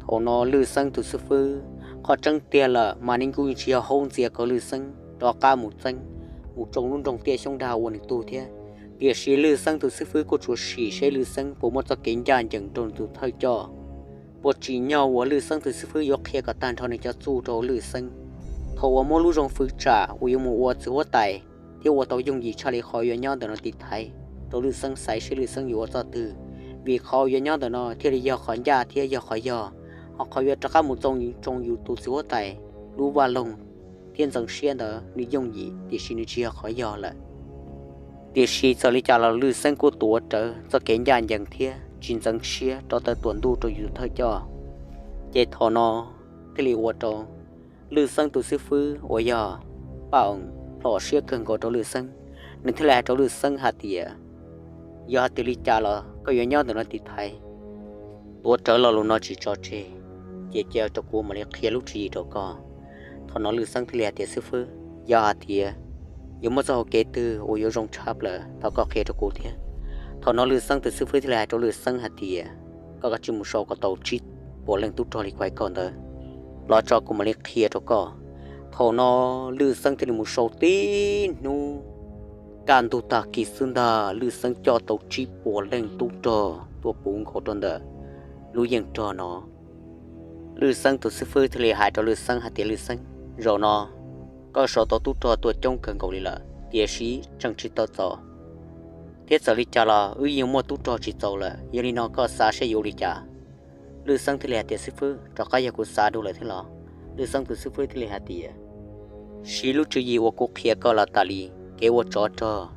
thầu nó lư sang từ sư phứ họ trăng tiền là mà nên cũng chỉ hôn gì có lư sang đó cả một danh một trong luôn trong tiền trong đào quần tu thế việc xì lư sang từ sư phứ của chủ xì sẽ lư sang bộ một cho kiến gian chẳng trong từ thời cho bộ chỉ nhau của lư sang từ sư phứ yok kia cả tan thọ này cho chu trâu lư sang thầu mua lú rong phứ trả uy mua chữ hoa tài tiêu hoa tàu dùng gì cho lấy khỏi nhau để nó tịt thay trâu lư sang sai sẽ lư sangอยู่cho từ vì khỏi nhau để nó thì giờ khỏi gia thì giờ khỏi giờ họ khỏi cho các một trong YouTube chữ hoa tài lú va lông thiên dân xuyên đó ni dùng gì thì xin chia khỏi giờ lại thì xin cho lấy trả là lư sang của tuổi trở cho kiến gian dần thiê chính dân xia cho tới tuần đu cho dù thôi cho chế thọ nó cái liều cho lư sang từ sư phứ ở giờ bảo lò xia cần có cho lư sang nên thế là cho lư sang hạt tiề giờ thì lý trả là có yếu nhau từ nó thì thấy tuổi trở là nó chỉ cho chế chế cho cô mà lấy kia lúc gì đó có thọ nó lư sang thì là tiề sư phứ giờ thì giống như sao kể từ ở yếu trong chắp là tao có kia cho cô thế thọ nó lư sang từ sư phứ thì là cho lư sang hạt tiề có cái chim một số có tàu chít bộ lên tút trò đi quay còn đó lo cho cô mà lấy kia cho có thọ nó lư sang thì một số tí nu can tu ta kỳ xương đà lư sang cho tàu chít bộ lên tút trò tua bún khổ tròn đó lú yên trò nó lư sang từ sư phứ thì là hại cho lư sang hạt tiề lư sang rồi nó có số tàu tút trò tua trong cần cầu đi là tiề sĩ chẳng chỉ tàu trò thiết sở lý trả là yêu mua tút trò chỉ tàu là yêu nó có xa sẽ yêu lý trả lư sang thì là tiề sư phứ cho cái của xa đâu lại thế lo lư sang từ sư phứ thì là hạt tiề xí lúc chưa gì của cô kia có là ta li kêu cho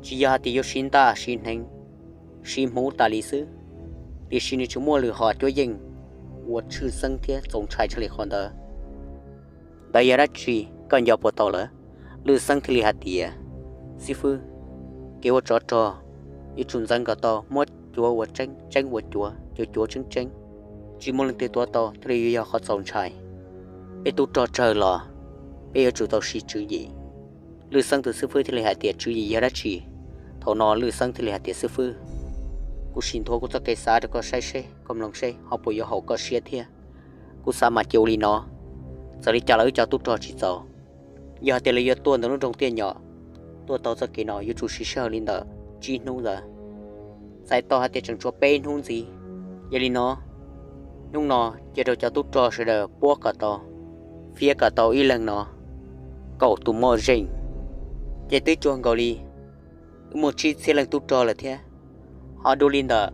chỉ hạt tiề xin ta xin hành xin mũ ta li sư thì xin chúng mua lừa họ cho dân của chư sang thiết giống trai cho lý con đó đây là chỉ cần giờ bộ tàu là lư sang thì là hạt tiề sư phụ kêu trò trò y chun dân cả to mất chúa vật tranh vật chúa tranh chỉ muốn lên tua to thì giờ họ sống chạy bây tu trò trời lò bây giờ chủ tàu xí chữ gì lư sang từ sư phụ thì lại hại tiệt chữ gì ra chỉ thầu nó lư sang thì lại hại tiệt sư phụ cú xin thua cú cho cây xa được có say cầm lòng say họ bây giờ họ có xe thia cú sa mà chiều đi nó giờ đi trả lời cho tu trò chỉ giàu giờ tiền lấy tuần nó trong tiền nhỏ tua tàu cho cái nó yêu chủ sĩ sợ lên đó chi nung rồi sai to hay tiền chẳng cho bên hung gì giờ đi nó nung nó giờ đâu cho tu trò sẽ được bua cả tàu phía cả tàu y lần nó cậu tụ mò rình giờ tới chuồng gò li một chi xe lần tu trò là thế họ đôi lên đó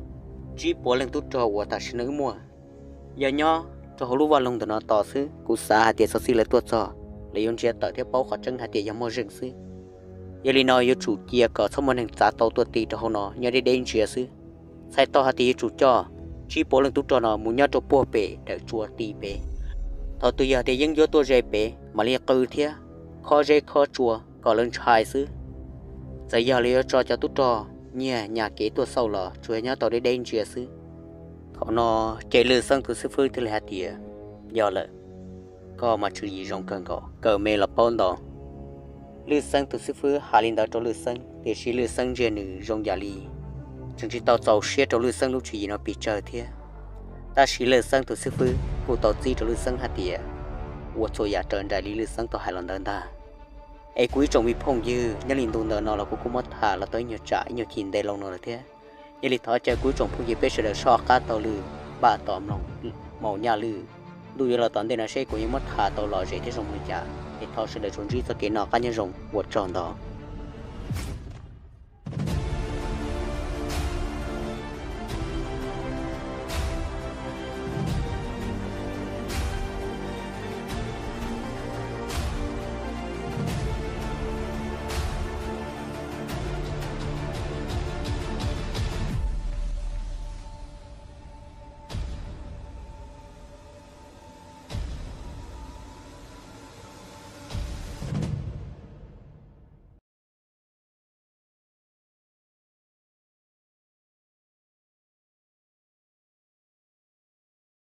chi bố lần tu trò của ta sẽ nữ mua giờ nhỏ cho họ lúc vào lông tụi nó to xứ cú sa hay tiền sau xí lấy tua trò lấy yon chia tới theo bao khó chân hay tiền giống mò rình xứ giờ li nó yêu chủ kia có xong một hàng giá tàu tua tì cho họ nó nhớ đi đến chia xứ sai to hay tiền chủ cho chi bố lần tu trò nó muốn nhớ cho bùa bể để chùa tì bể thọ từ giờ thì những vô tua dây bể mà liệt cừ thế kho dây kho chùa có lên trái xứ giờ liệt cho tu trò nhẹ nhà kế tua sau lò chúa nhớ tàu đi đến chia xứ thọ nó chạy lừa sang từ sư phụ từ lại tiền giờ lại có mà chữ gì trong cần cờ mê là bao đó lừa sang từ sư phụ hà linh đó cho lừa sang để chỉ lừa sang trên nữ trong nhà li chẳng chỉ tàu tàu xe cho lừa sang lúc chỉ nó bị chờ thế ta chỉ lừa sang từ sư phụ phụ tàu gì cho lừa sang hạt tiền我做呀真在里sang tàu hải lần đơn ta ai quý trọng bị phong dư nhớ linh tuần đó nó là cũng mất thà là tới nhiều trại nhiều kín đây lâu nữa thế nhớ linh thọ chơi quý trọng phong dư bây giờ là so cá tàu lừa ba tòm lòng màu nhà lừa đôi là toàn đây là sẽ có những mất thà tàu lò dễ thế trong người cha thì thọ sẽ được chuẩn bị cho cái nọ cá nhân rồng vượt tròn đó